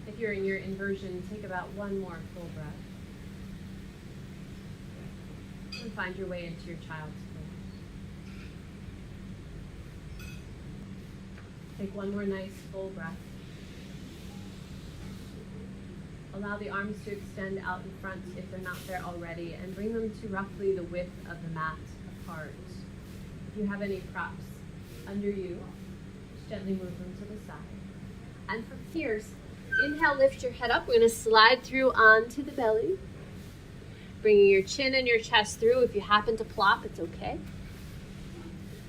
S1: If you're in your inversion, take about one more full breath. And find your way into your child's pose. Take one more nice full breath. Allow the arms to extend out in front if they're not there already, and bring them to roughly the width of the mat apart. If you have any props under you, just gently move them to the side. And from here, inhale, lift your head up. We're going to slide through onto the belly. Bringing your chin and your chest through. If you happen to plop, it's okay.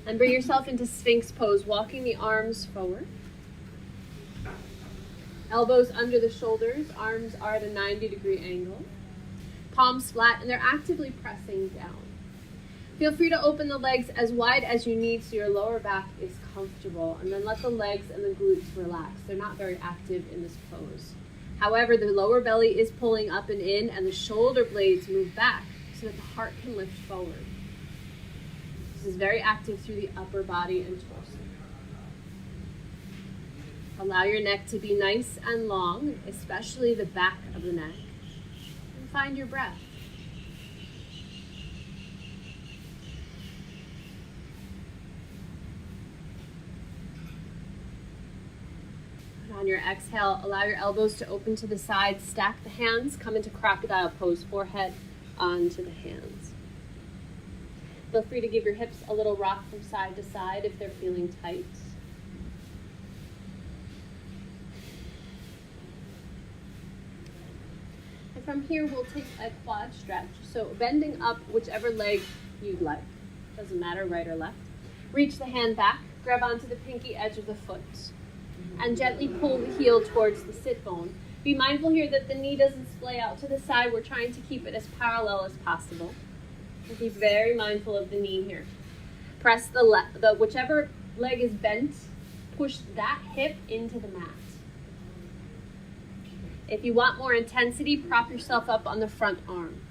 S1: And bring yourself into Sphinx Pose, walking the arms forward. Elbows under the shoulders, arms are at a 90-degree angle. Palms flat, and they're actively pressing down. Feel free to open the legs as wide as you need so your lower back is comfortable, and then let the legs and the glutes relax. They're not very active in this pose. However, the lower belly is pulling up and in, and the shoulder blades move back so that the heart can lift forward. This is very active through the upper body and torso. Allow your neck to be nice and long, especially the back of the neck, and find your breath. On your exhale, allow your elbows to open to the sides, stack the hands, come into Crocodile Pose, forehead onto the hands. Feel free to give your hips a little rock from side to side if they're feeling tight. And from here, we'll take a quad stretch. So bending up whichever leg you'd like. Doesn't matter, right or left. Reach the hand back, grab onto the pinky edge of the foot, and gently pull the heel towards the sit bone. Be mindful here that the knee doesn't splay out to the side. We're trying to keep it as parallel as possible. And be very mindful of the knee here. Press the whichever leg is bent, push that hip into the mat. If you want more intensity, prop yourself up on the front arm.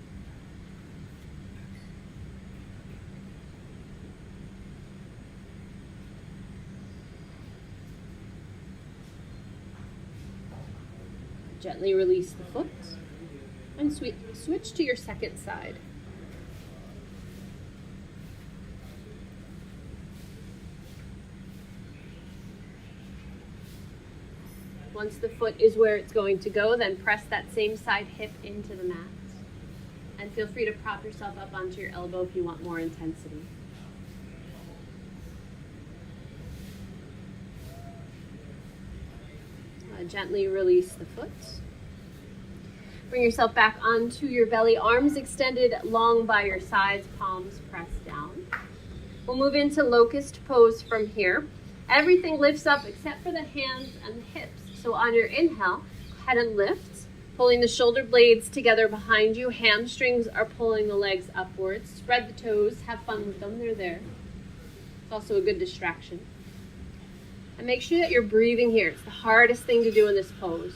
S1: Gently release the foot and switch to your second side. Once the foot is where it's going to go, then press that same side hip into the mat. And feel free to prop yourself up onto your elbow if you want more intensity. Gently release the foot. Bring yourself back onto your belly, arms extended long by your sides, palms pressed down. We'll move into Locust Pose from here. Everything lifts up except for the hands and the hips. So on your inhale, go ahead and lift, pulling the shoulder blades together behind you. Hamstrings are pulling the legs upwards. Spread the toes, have fun with them, they're there. It's also a good distraction. And make sure that you're breathing here. It's the hardest thing to do in this pose.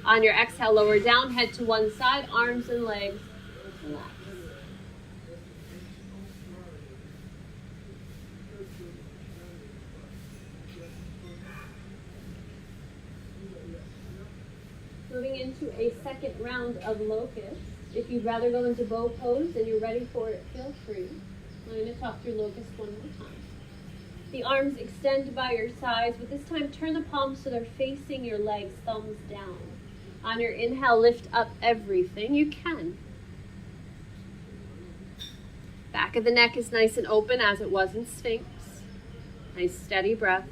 S1: On your exhale, lower down, head to one side, arms and legs relax. Moving into a second round of Locust. If you'd rather go into bow pose and you're ready for it, feel free. I'm going to talk through Locust one more time. The arms extend by your sides, but this time turn the palms so they're facing your legs, thumbs down. On your inhale, lift up everything you can. Back of the neck is nice and open as it was in Sphinx. Nice steady breath.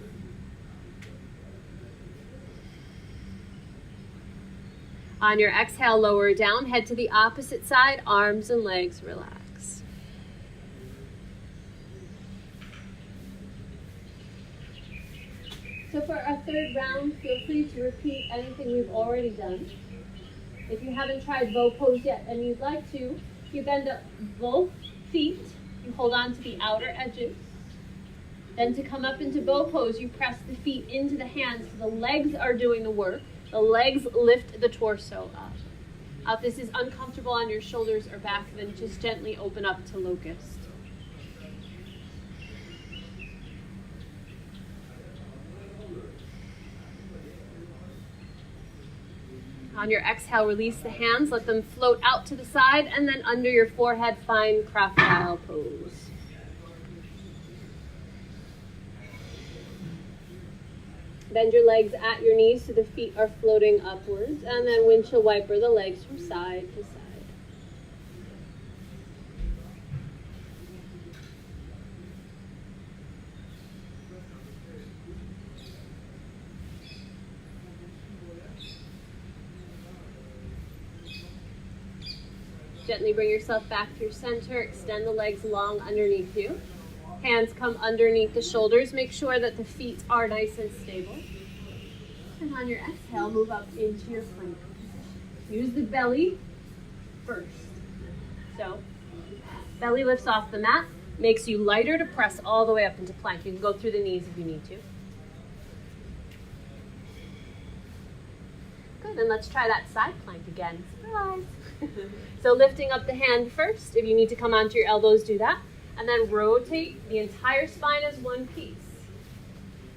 S1: On your exhale, lower down, head to the opposite side, arms and legs relax. So for our third round, feel free to repeat anything we've already done. If you haven't tried bow pose yet and you'd like to, you bend up both feet, you hold on to the outer edges. Then to come up into bow pose, you press the feet into the hands so the legs are doing the work. The legs lift the torso up. If this is uncomfortable on your shoulders or back, then just gently open up to Locust. On your exhale, release the hands, let them float out to the side, and then under your forehead, find Crocodile Pose. Bend your legs at your knees so the feet are floating upwards, and then windshield wiper the legs from side to side. Gently bring yourself back through center. Extend the legs long underneath you. Hands come underneath the shoulders. Make sure that the feet are nice and stable. And on your exhale, move up into your plank position. Use the belly first. So, belly lifts off the mat, makes you lighter to press all the way up into plank. You can go through the knees if you need to. Good, and let's try that side plank again. Surprise! So lifting up the hand first. If you need to come onto your elbows, do that. And then rotate the entire spine as one piece.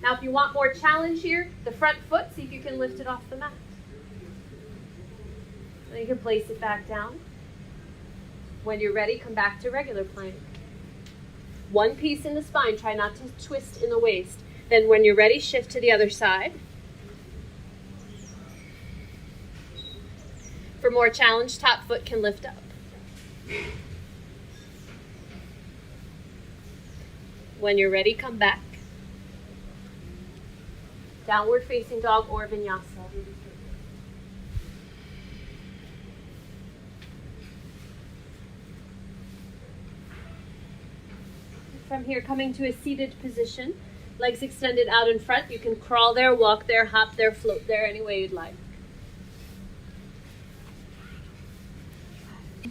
S1: Now, if you want more challenge here, the front foot, see if you can lift it off the mat. Then you can place it back down. When you're ready, come back to regular plank. One piece in the spine, try not to twist in the waist. Then when you're ready, shift to the other side. For more challenge, top foot can lift up. When you're ready, come back. Downward facing dog or vinyasa. From here, coming to a seated position. Legs extended out in front. You can crawl there, walk there, hop there, float there, any way you'd like.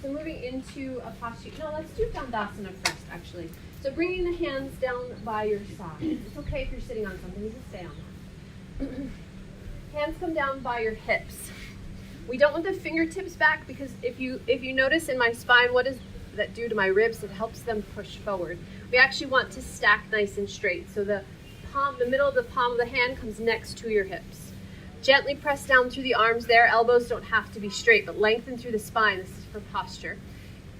S1: So moving into a posture. No, let's do Dandasana first, actually. So bringing the hands down by your side. It's okay if you're sitting on something, you can stay on that. Hands come down by your hips. We don't want the fingertips back because if you notice in my spine, what does that do to my ribs? It helps them push forward. We actually want to stack nice and straight. So the middle of the palm of the hand comes next to your hips. Gently press down through the arms there. Elbows don't have to be straight, but lengthen through the spine. This is for posture.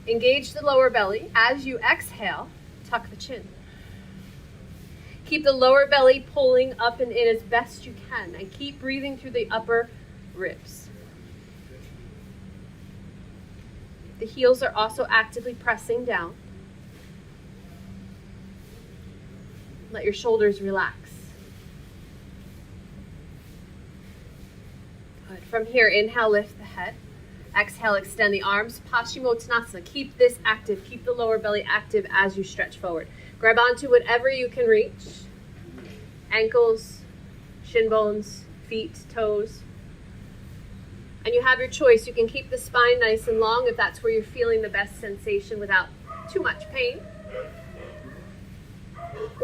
S1: Engage the lower belly. As you exhale, tuck the chin. Keep the lower belly pulling up and in as best you can, and keep breathing through the upper ribs. The heels are also actively pressing down. Let your shoulders relax. Good. From here, inhale, lift the head. Exhale, extend the arms. Paschimottanasana. Keep this active. Keep the lower belly active as you stretch forward. Grab onto whatever you can reach. Ankles, shin bones, feet, toes. And you have your choice. You can keep the spine nice and long if that's where you're feeling the best sensation without too much pain.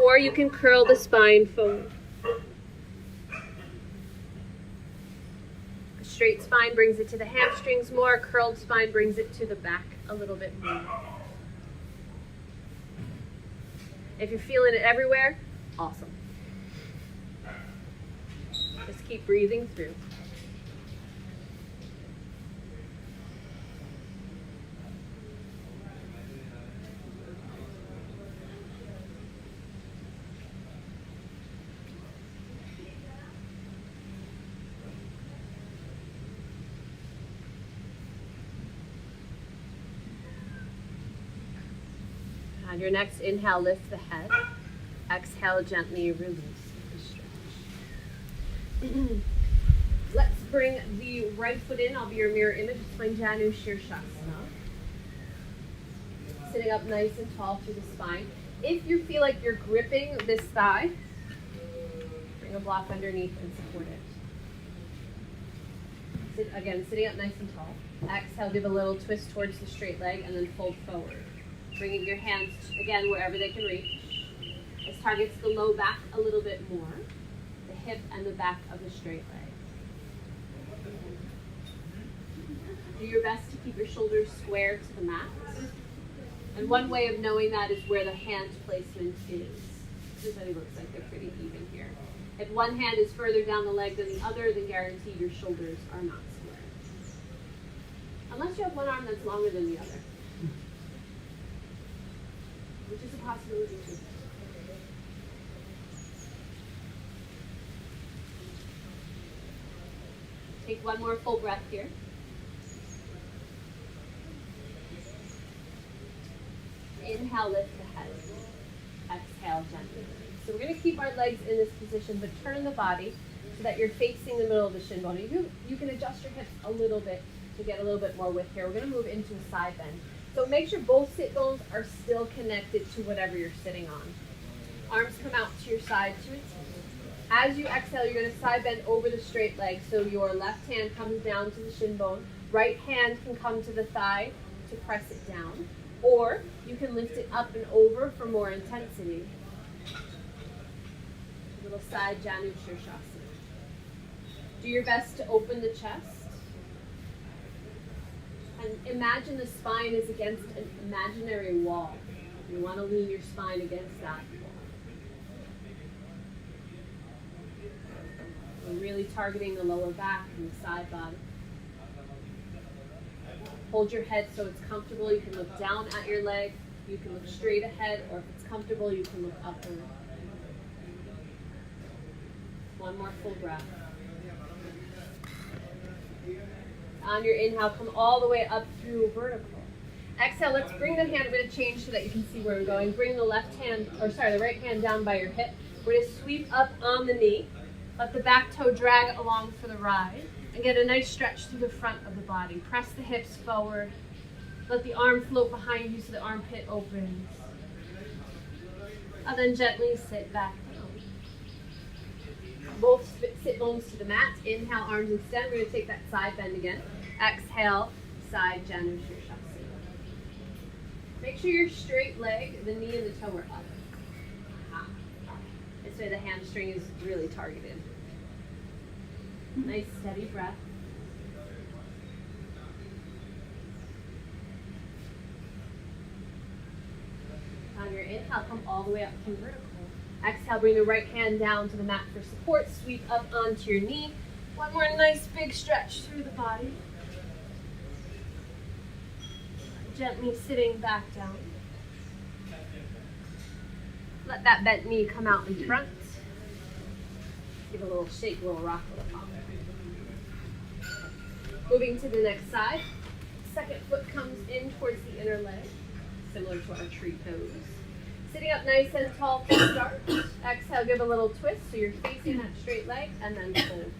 S1: Or you can curl the spine forward. A straight spine brings it to the hamstrings more. A curled spine brings it to the back a little bit more. If you're feeling it everywhere, awesome. Just keep breathing through. On your next inhale, lift the head. Exhale, gently release the stretch. Let's bring the right foot in. I'll be your mirror image. It's my Janu Shavasana. Sitting up nice and tall through the spine. If you feel like you're gripping this thigh, bring a block underneath and support it. Again, sitting up nice and tall. Exhale, give a little twist towards the straight leg and then fold forward. Bringing your hands, again, wherever they can reach. This targets the low back a little bit more, the hip and the back of the straight leg. Do your best to keep your shoulders square to the mat. And one way of knowing that is where the hand placement is. This already looks like they're pretty even here. If one hand is further down the leg than the other, then guarantee your shoulders are not square. Unless you have one arm that's longer than the other. Which is a possibility too. Take one more full breath here. Inhale, lift the head. Exhale, gently. So we're going to keep our legs in this position, but turn the body so that you're facing the middle of the shin bone. You can adjust your hips a little bit to get a little bit more width here, we're going to move into a side bend. So make sure both sit bones are still connected to whatever you're sitting on. Arms come out to your side to a T. As you exhale, you're going to side bend over the straight leg. So your left hand comes down to the shin bone. Right hand can come to the thigh to press it down. Or you can lift it up and over for more intensity. A little side Jahn. Do your best to open the chest. And imagine the spine is against an imaginary wall. You want to lean your spine against that wall. We're really targeting the lower back and the side body. Hold your head so it's comfortable. You can look down at your leg. You can look straight ahead, or if it's comfortable, you can look upward. One more full breath. On your inhale, come all the way up through vertical. Exhale, let's bring the hand a bit of change so that you can see where we're going. Bring the the right hand down by your hip. We're going to sweep up on the knee. Let the back toe drag along for the ride. And get a nice stretch through the front of the body. Press the hips forward. Let the arm float behind you so the armpit opens. And then gently sit back down. Both sit bones to the mat. Inhale, arms extend. We're going to take that side bend again. Exhale, side Jahn. Make sure your straight leg, the knee and the toe are up. This way the hamstring is really targeted. Nice steady breath. On your inhale, come all the way up through vertical. Exhale, bring the right hand down to the mat for support. Sweep up onto your knee. One more nice big stretch through the body. Gently sitting back down. Let that bent knee come out in front. Give a little shake, a little rock, a little pop. Moving to the next side. Second foot comes in towards the inner leg, similar to our tree pose. Sitting up nice and tall to start. Exhale, give a little twist so you're facing that straight leg, and then fold forward.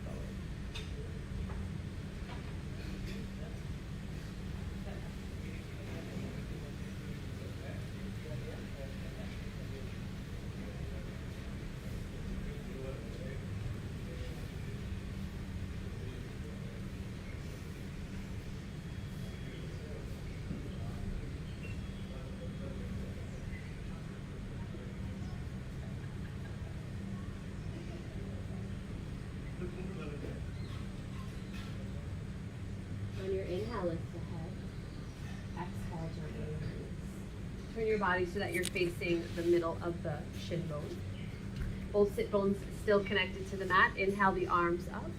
S1: On your inhale, lift the head. Exhale, gently release. Turn your body so that you're facing the middle of the shin bone. Both sit bones still connected to the mat. Inhale the arms up.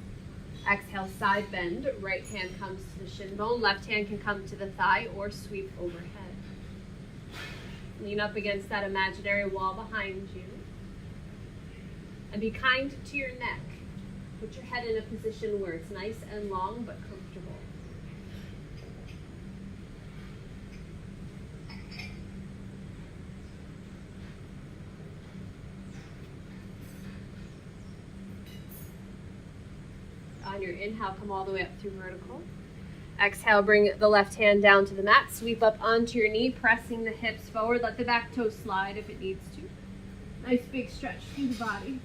S1: Exhale, side bend. Right hand comes to the shin bone. Left hand can come to the thigh or sweep overhead. Lean up against that imaginary wall behind you. And be kind to your neck. Put your head in a position where it's nice and long but comfortable. On your inhale, come all the way up through vertical. Exhale, bring the left hand down to the mat. Sweep up onto your knee, pressing the hips forward. Let the back toe slide if it needs to. Nice big stretch through the body.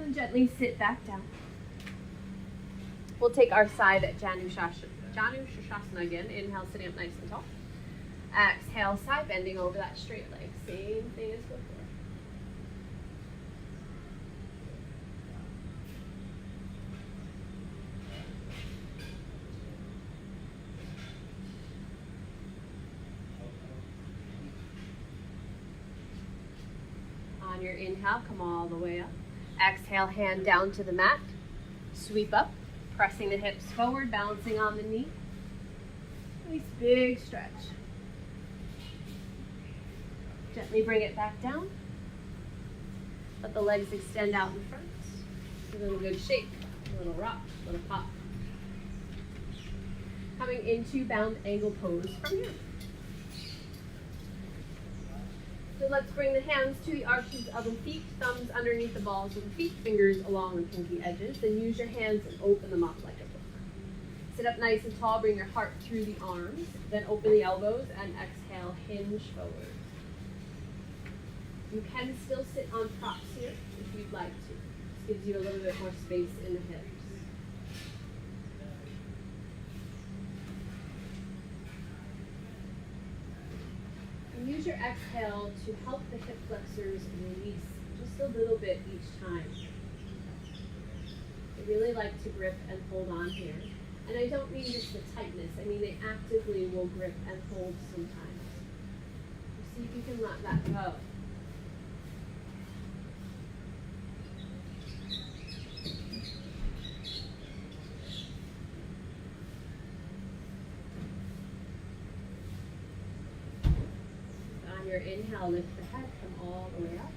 S1: And gently sit back down. We'll take our side at Jahn again. Inhale, sitting up nice and tall. Exhale, side bending over that straight leg. Same thing as before. On your inhale, come all the way up. Exhale, hand down to the mat. Sweep up, pressing the hips forward, balancing on the knee. Nice big stretch. Gently bring it back down. Let the legs extend out in front. A little good shake, a little rock, a little pop. Coming into bound angle pose from here. So let's bring the hands to the arches of the feet, thumbs underneath the balls of the feet, fingers along the pinky edges. Then use your hands and open them up like a book. Sit up nice and tall, bring your heart through the arms, then open the elbows and exhale, hinge forward. You can still sit on props here if you'd like to. This gives you a little bit more space in the hips. And use your exhale to help the hip flexors release just a little bit each time. I really like to grip and hold on here. And I don't mean just the tightness, I mean they actively will grip and hold sometimes. See if you can let that go. On your inhale, lift the head, come all the way up.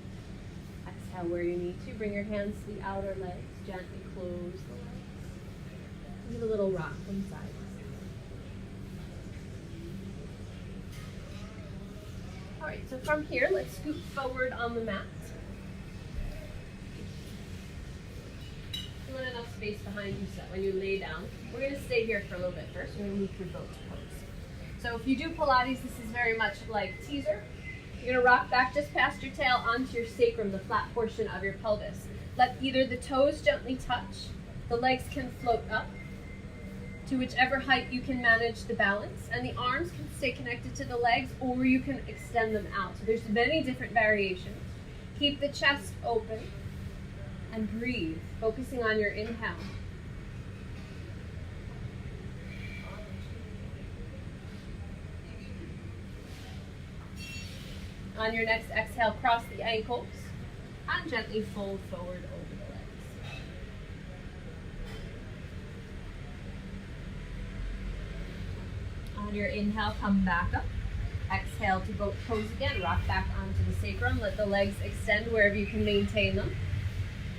S1: Exhale where you need to. Bring your hands to the outer legs, gently close the legs. Give a little rock from side to side. All right, so from here, let's scoot forward on the mat. You want enough space behind you so when you lay down. We're going to stay here for a little bit first. We're going to move through both pose. So if you do Pilates, this is very much like teaser. You're going to rock back just past your tail onto your sacrum, the flat portion of your pelvis. Let either the toes gently touch, the legs can float up to whichever height you can manage the balance, and the arms can stay connected to the legs, or you can extend them out. So there's many different variations. Keep the chest open and breathe, focusing on your inhale. On your next exhale, cross the ankles and gently fold forward over the legs. On your inhale, come back up. Exhale to boat pose again. Rock back onto the sacrum. Let the legs extend wherever you can maintain them.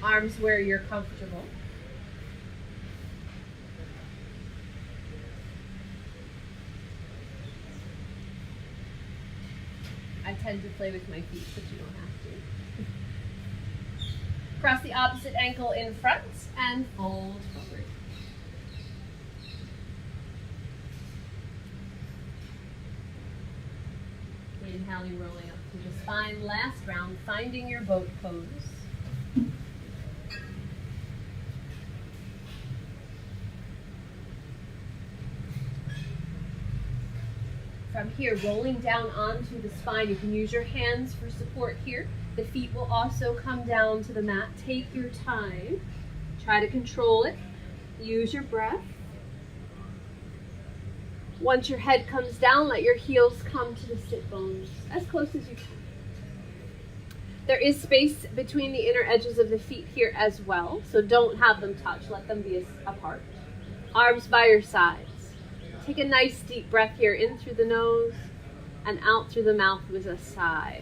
S1: Arms where you're comfortable. I tend to play with my feet, but you don't have to. Cross the opposite ankle in front and fold forward. Inhaling, rolling up through the spine. Last round, finding your boat pose. From here, rolling down onto the spine. You can use your hands for support here. The feet will also come down to the mat. Take your time. Try to control it. Use your breath. Once your head comes down, let your heels come to the sit bones as close as you can. There is space between the inner edges of the feet here as well, so don't have them touch. Let them be apart. Arms by your sides. Take a nice deep breath here, in through the nose and out through the mouth with a sigh.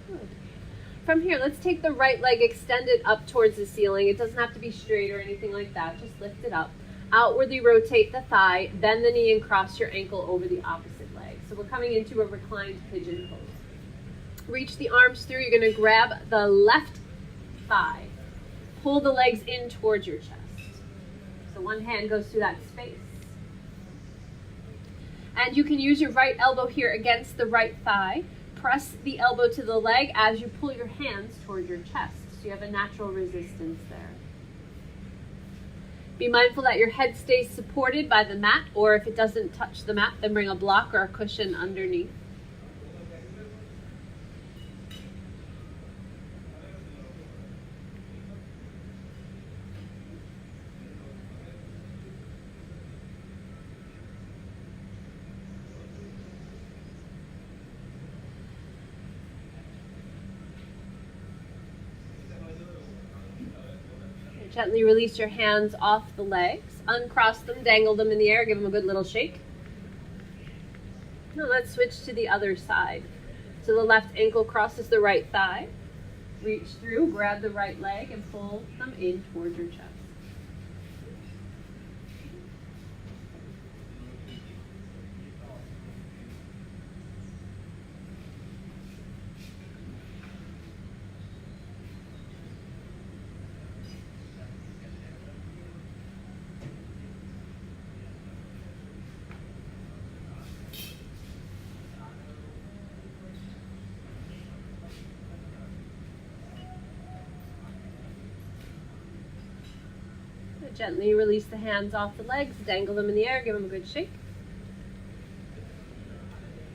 S1: Good. From here, let's take the right leg extended up towards the ceiling. It doesn't have to be straight or anything like that. Just lift it up. Outwardly rotate the thigh, bend the knee and cross your ankle over the opposite leg. So we're coming into a reclined pigeon pose. Reach the arms through. You're going to grab the left thigh. Pull the legs in towards your chest. So one hand goes through that space. And you can use your right elbow here against the right thigh. Press the elbow to the leg as you pull your hands toward your chest. So you have a natural resistance there. Be mindful that your head stays supported by the mat, or if it doesn't touch the mat, then bring a block or a cushion underneath. Gently release your hands off the legs. Uncross them, dangle them in the air, give them a good little shake. Now let's switch to the other side. So the left ankle crosses the right thigh. Reach through, grab the right leg, and pull them in towards your chest. Gently release the hands off the legs, dangle them in the air, give them a good shake.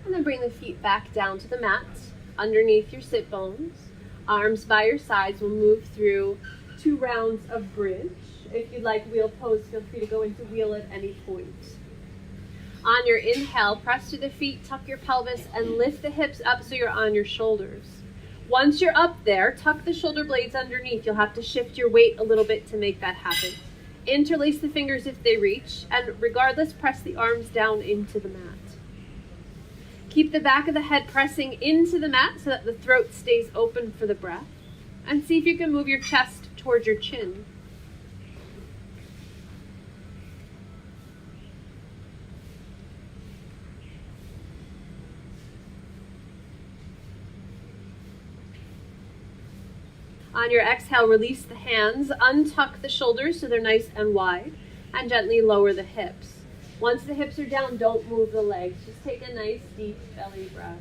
S1: And then bring the feet back down to the mat, underneath your sit bones. Arms by your sides will move through 2 rounds of bridge. If you'd like wheel pose, feel free to go into wheel at any point. On your inhale, press to the feet, tuck your pelvis, and lift the hips up so you're on your shoulders. Once you're up there, tuck the shoulder blades underneath. You'll have to shift your weight a little bit to make that happen. Interlace the fingers if they reach, and regardless, press the arms down into the mat. Keep the back of the head pressing into the mat so that the throat stays open for the breath. And see if you can move your chest towards your chin. On your exhale, release the hands, untuck the shoulders so they're nice and wide, and gently lower the hips. Once the hips are down, don't move the legs. Just take a nice deep belly breath.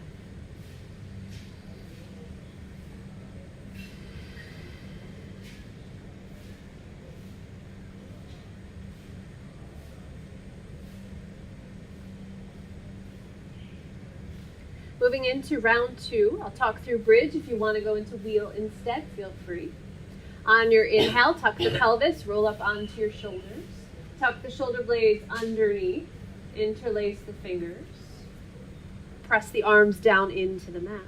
S1: Moving into round 2, I'll talk through bridge. If you want to go into wheel instead, feel free. On your inhale, tuck the pelvis, roll up onto your shoulders. Tuck the shoulder blades underneath, interlace the fingers. Press the arms down into the mat.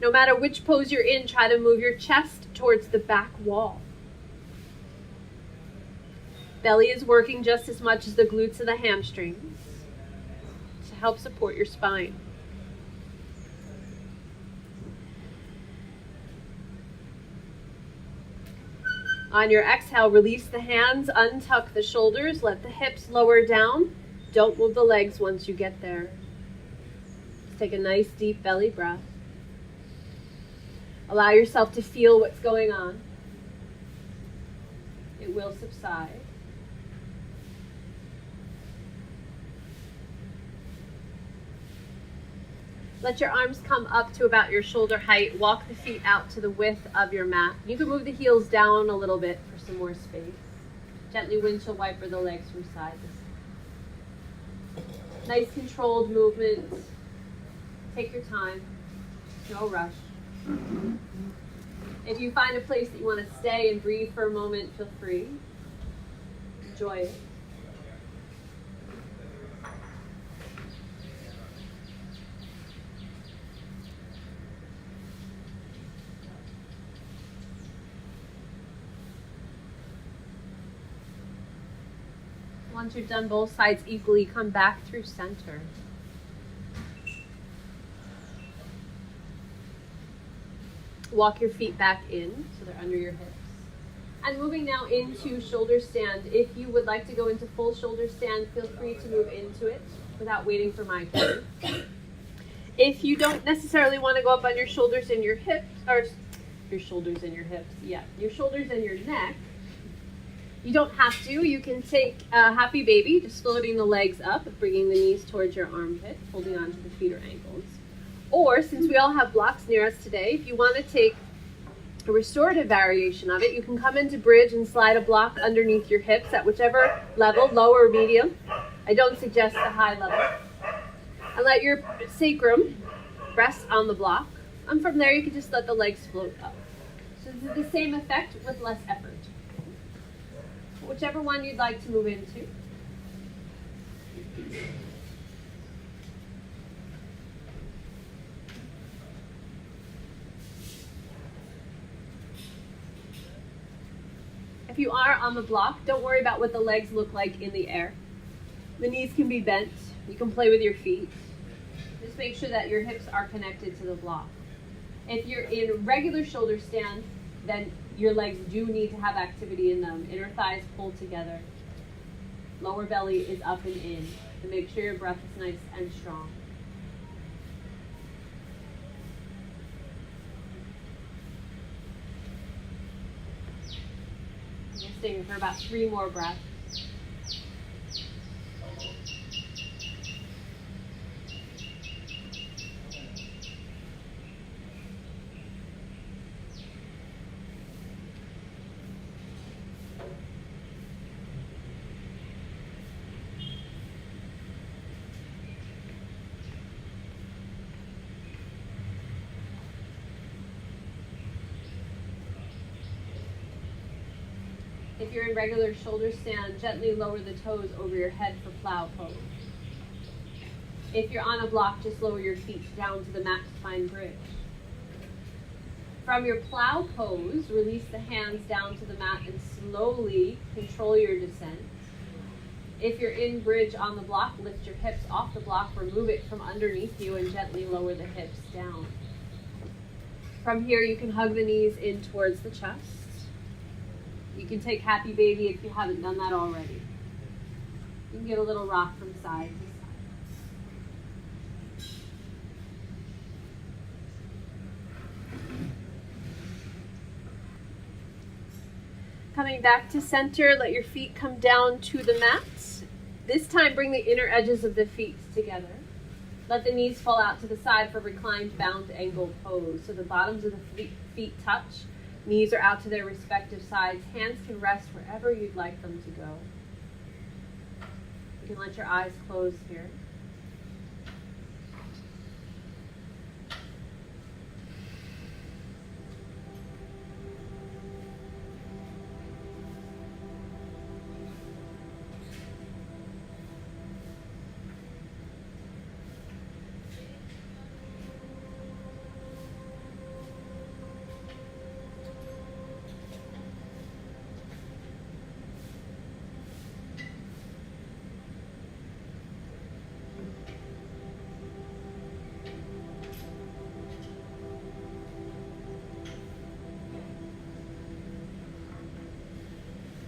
S1: No matter which pose you're in, try to move your chest towards the back wall. Belly is working just as much as the glutes and the hamstrings to help support your spine. On your exhale, release the hands, untuck the shoulders, let the hips lower down. Don't move the legs once you get there. Just take a nice deep belly breath. Allow yourself to feel what's going on. It will subside. Let your arms come up to about your shoulder height. Walk the feet out to the width of your mat. You can move the heels down a little bit for some more space. Gently windshield wiper the legs from side to side. Nice controlled movement. Take your time. No rush. If you find a place that you want to stay and breathe for a moment, feel free. Enjoy it. Once you've done both sides equally, come back through center. Walk your feet back in so they're under your hips. And moving now into shoulder stand. If you would like to go into full shoulder stand, feel free to move into it without waiting for my turn. If you don't necessarily want to go up on your shoulders and your hips, or your shoulders and your hips, your shoulders and your neck, you don't have to. You can take a happy baby, just floating the legs up, bringing the knees towards your armpit, holding on to the feet or ankles. Or, since we all have blocks near us today, if you want to take a restorative variation of it, you can come into bridge and slide a block underneath your hips at whichever level, low or medium. I don't suggest a high level. And let your sacrum rest on the block. And from there, you can just let the legs float up. So this is the same effect with less effort. Whichever one you'd like to move into. If you are on the block, don't worry about what the legs look like in the air. The knees can be bent. You can play with your feet. Just make sure that your hips are connected to the block. If you're in regular shoulder stand, then your legs do need to have activity in them. Inner thighs pull together. Lower belly is up and in. And make sure your breath is nice and strong. We'll stay here for about 3 more breaths. If you're in regular shoulder stand, gently lower the toes over your head for Plow Pose. If you're on a block, just lower your feet down to the mat to find bridge. From your Plow Pose, release the hands down to the mat and slowly control your descent. If you're in bridge on the block, lift your hips off the block, remove it from underneath you, and gently lower the hips down. From here, you can hug the knees in towards the chest. You can take Happy Baby if you haven't done that already. You can get a little rock from side to side. Coming back to center, let your feet come down to the mat. This time, bring the inner edges of the feet together. Let the knees fall out to the side for reclined bound angle pose. So the bottoms of the feet touch. Knees are out to their respective sides. Hands can rest wherever you'd like them to go. You can let your eyes close here.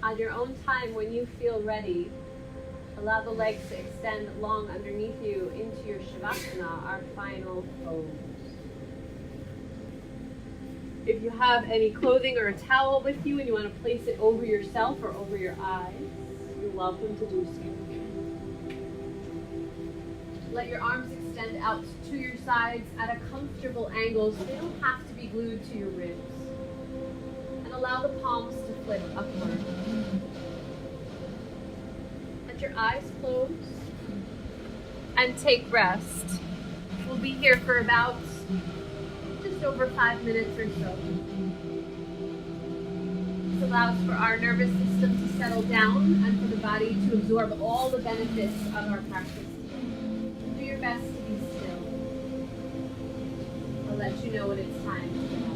S1: On your own time, when you feel ready, allow the legs to extend long underneath you into your Shavasana, our final pose. If you have any clothing or a towel with you and you want to place it over yourself or over your eyes, you're welcome to do so. Let your arms extend out to your sides at a comfortable angle so they don't have to be glued to your ribs. Allow the palms to flip upward. Let your eyes close and take rest. We'll be here for about just over 5 minutes or so. This allows for our nervous system to settle down and for the body to absorb all the benefits of our practice today. Do your best to be still. I'll let you know when it's time to get up.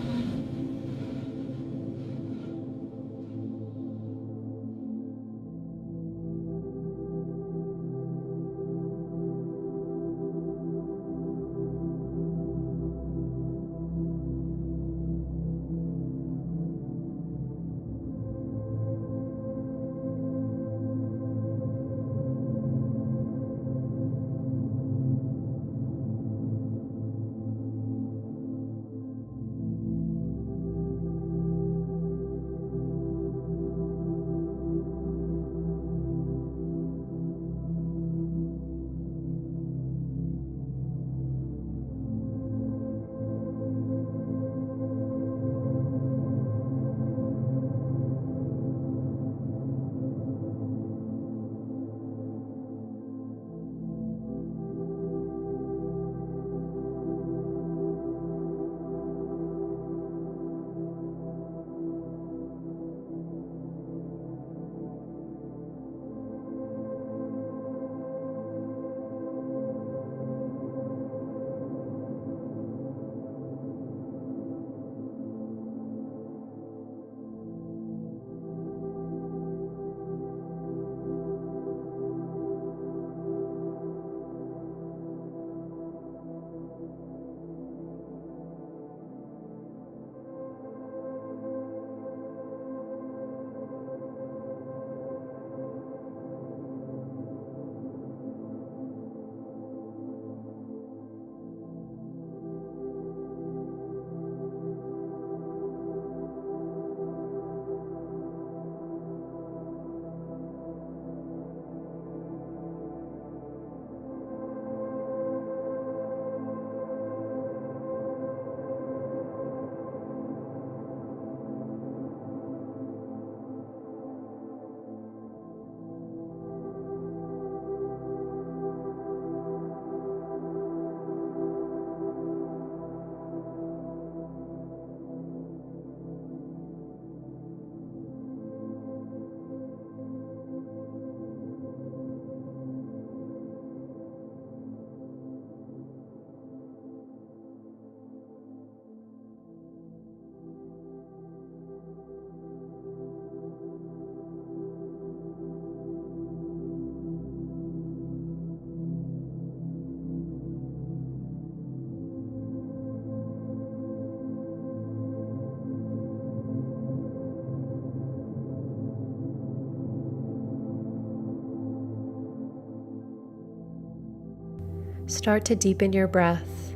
S3: Start to deepen your breath.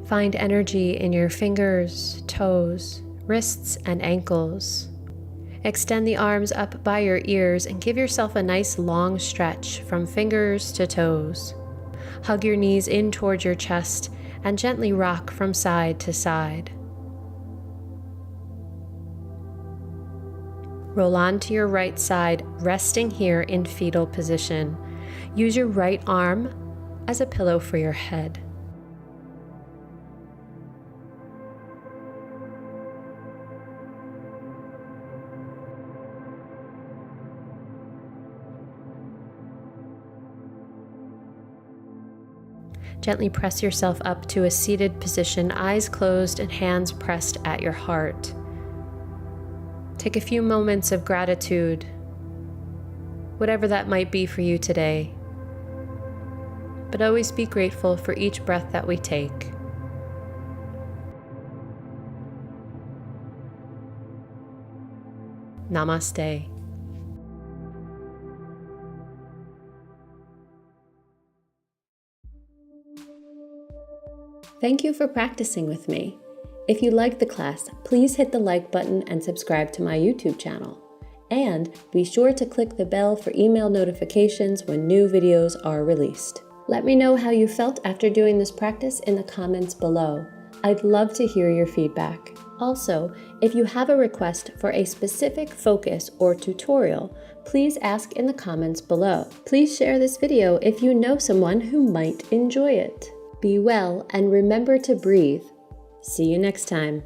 S3: Find energy in your fingers, toes, wrists, and ankles. Extend the arms up by your ears and give yourself a nice long stretch from fingers to toes. Hug your knees in towards your chest and gently rock from side to side. Roll on to your right side, resting here in fetal position. Use your right arm as a pillow for your head. Gently press yourself up to a seated position, eyes closed and hands pressed at your heart. Take a few moments of gratitude, whatever that might be for you today. But always be grateful for each breath that we take. Namaste. Thank you for practicing with me. If you liked the class, please hit the like button and subscribe to my YouTube channel. And be sure to click the bell for email notifications when new videos are released. Let me know how you felt after doing this practice in the comments below. I'd love to hear your feedback. Also, if you have a request for a specific focus or tutorial, please ask in the comments below. Please share this video if you know someone who might enjoy it. Be well and remember to breathe. See you next time.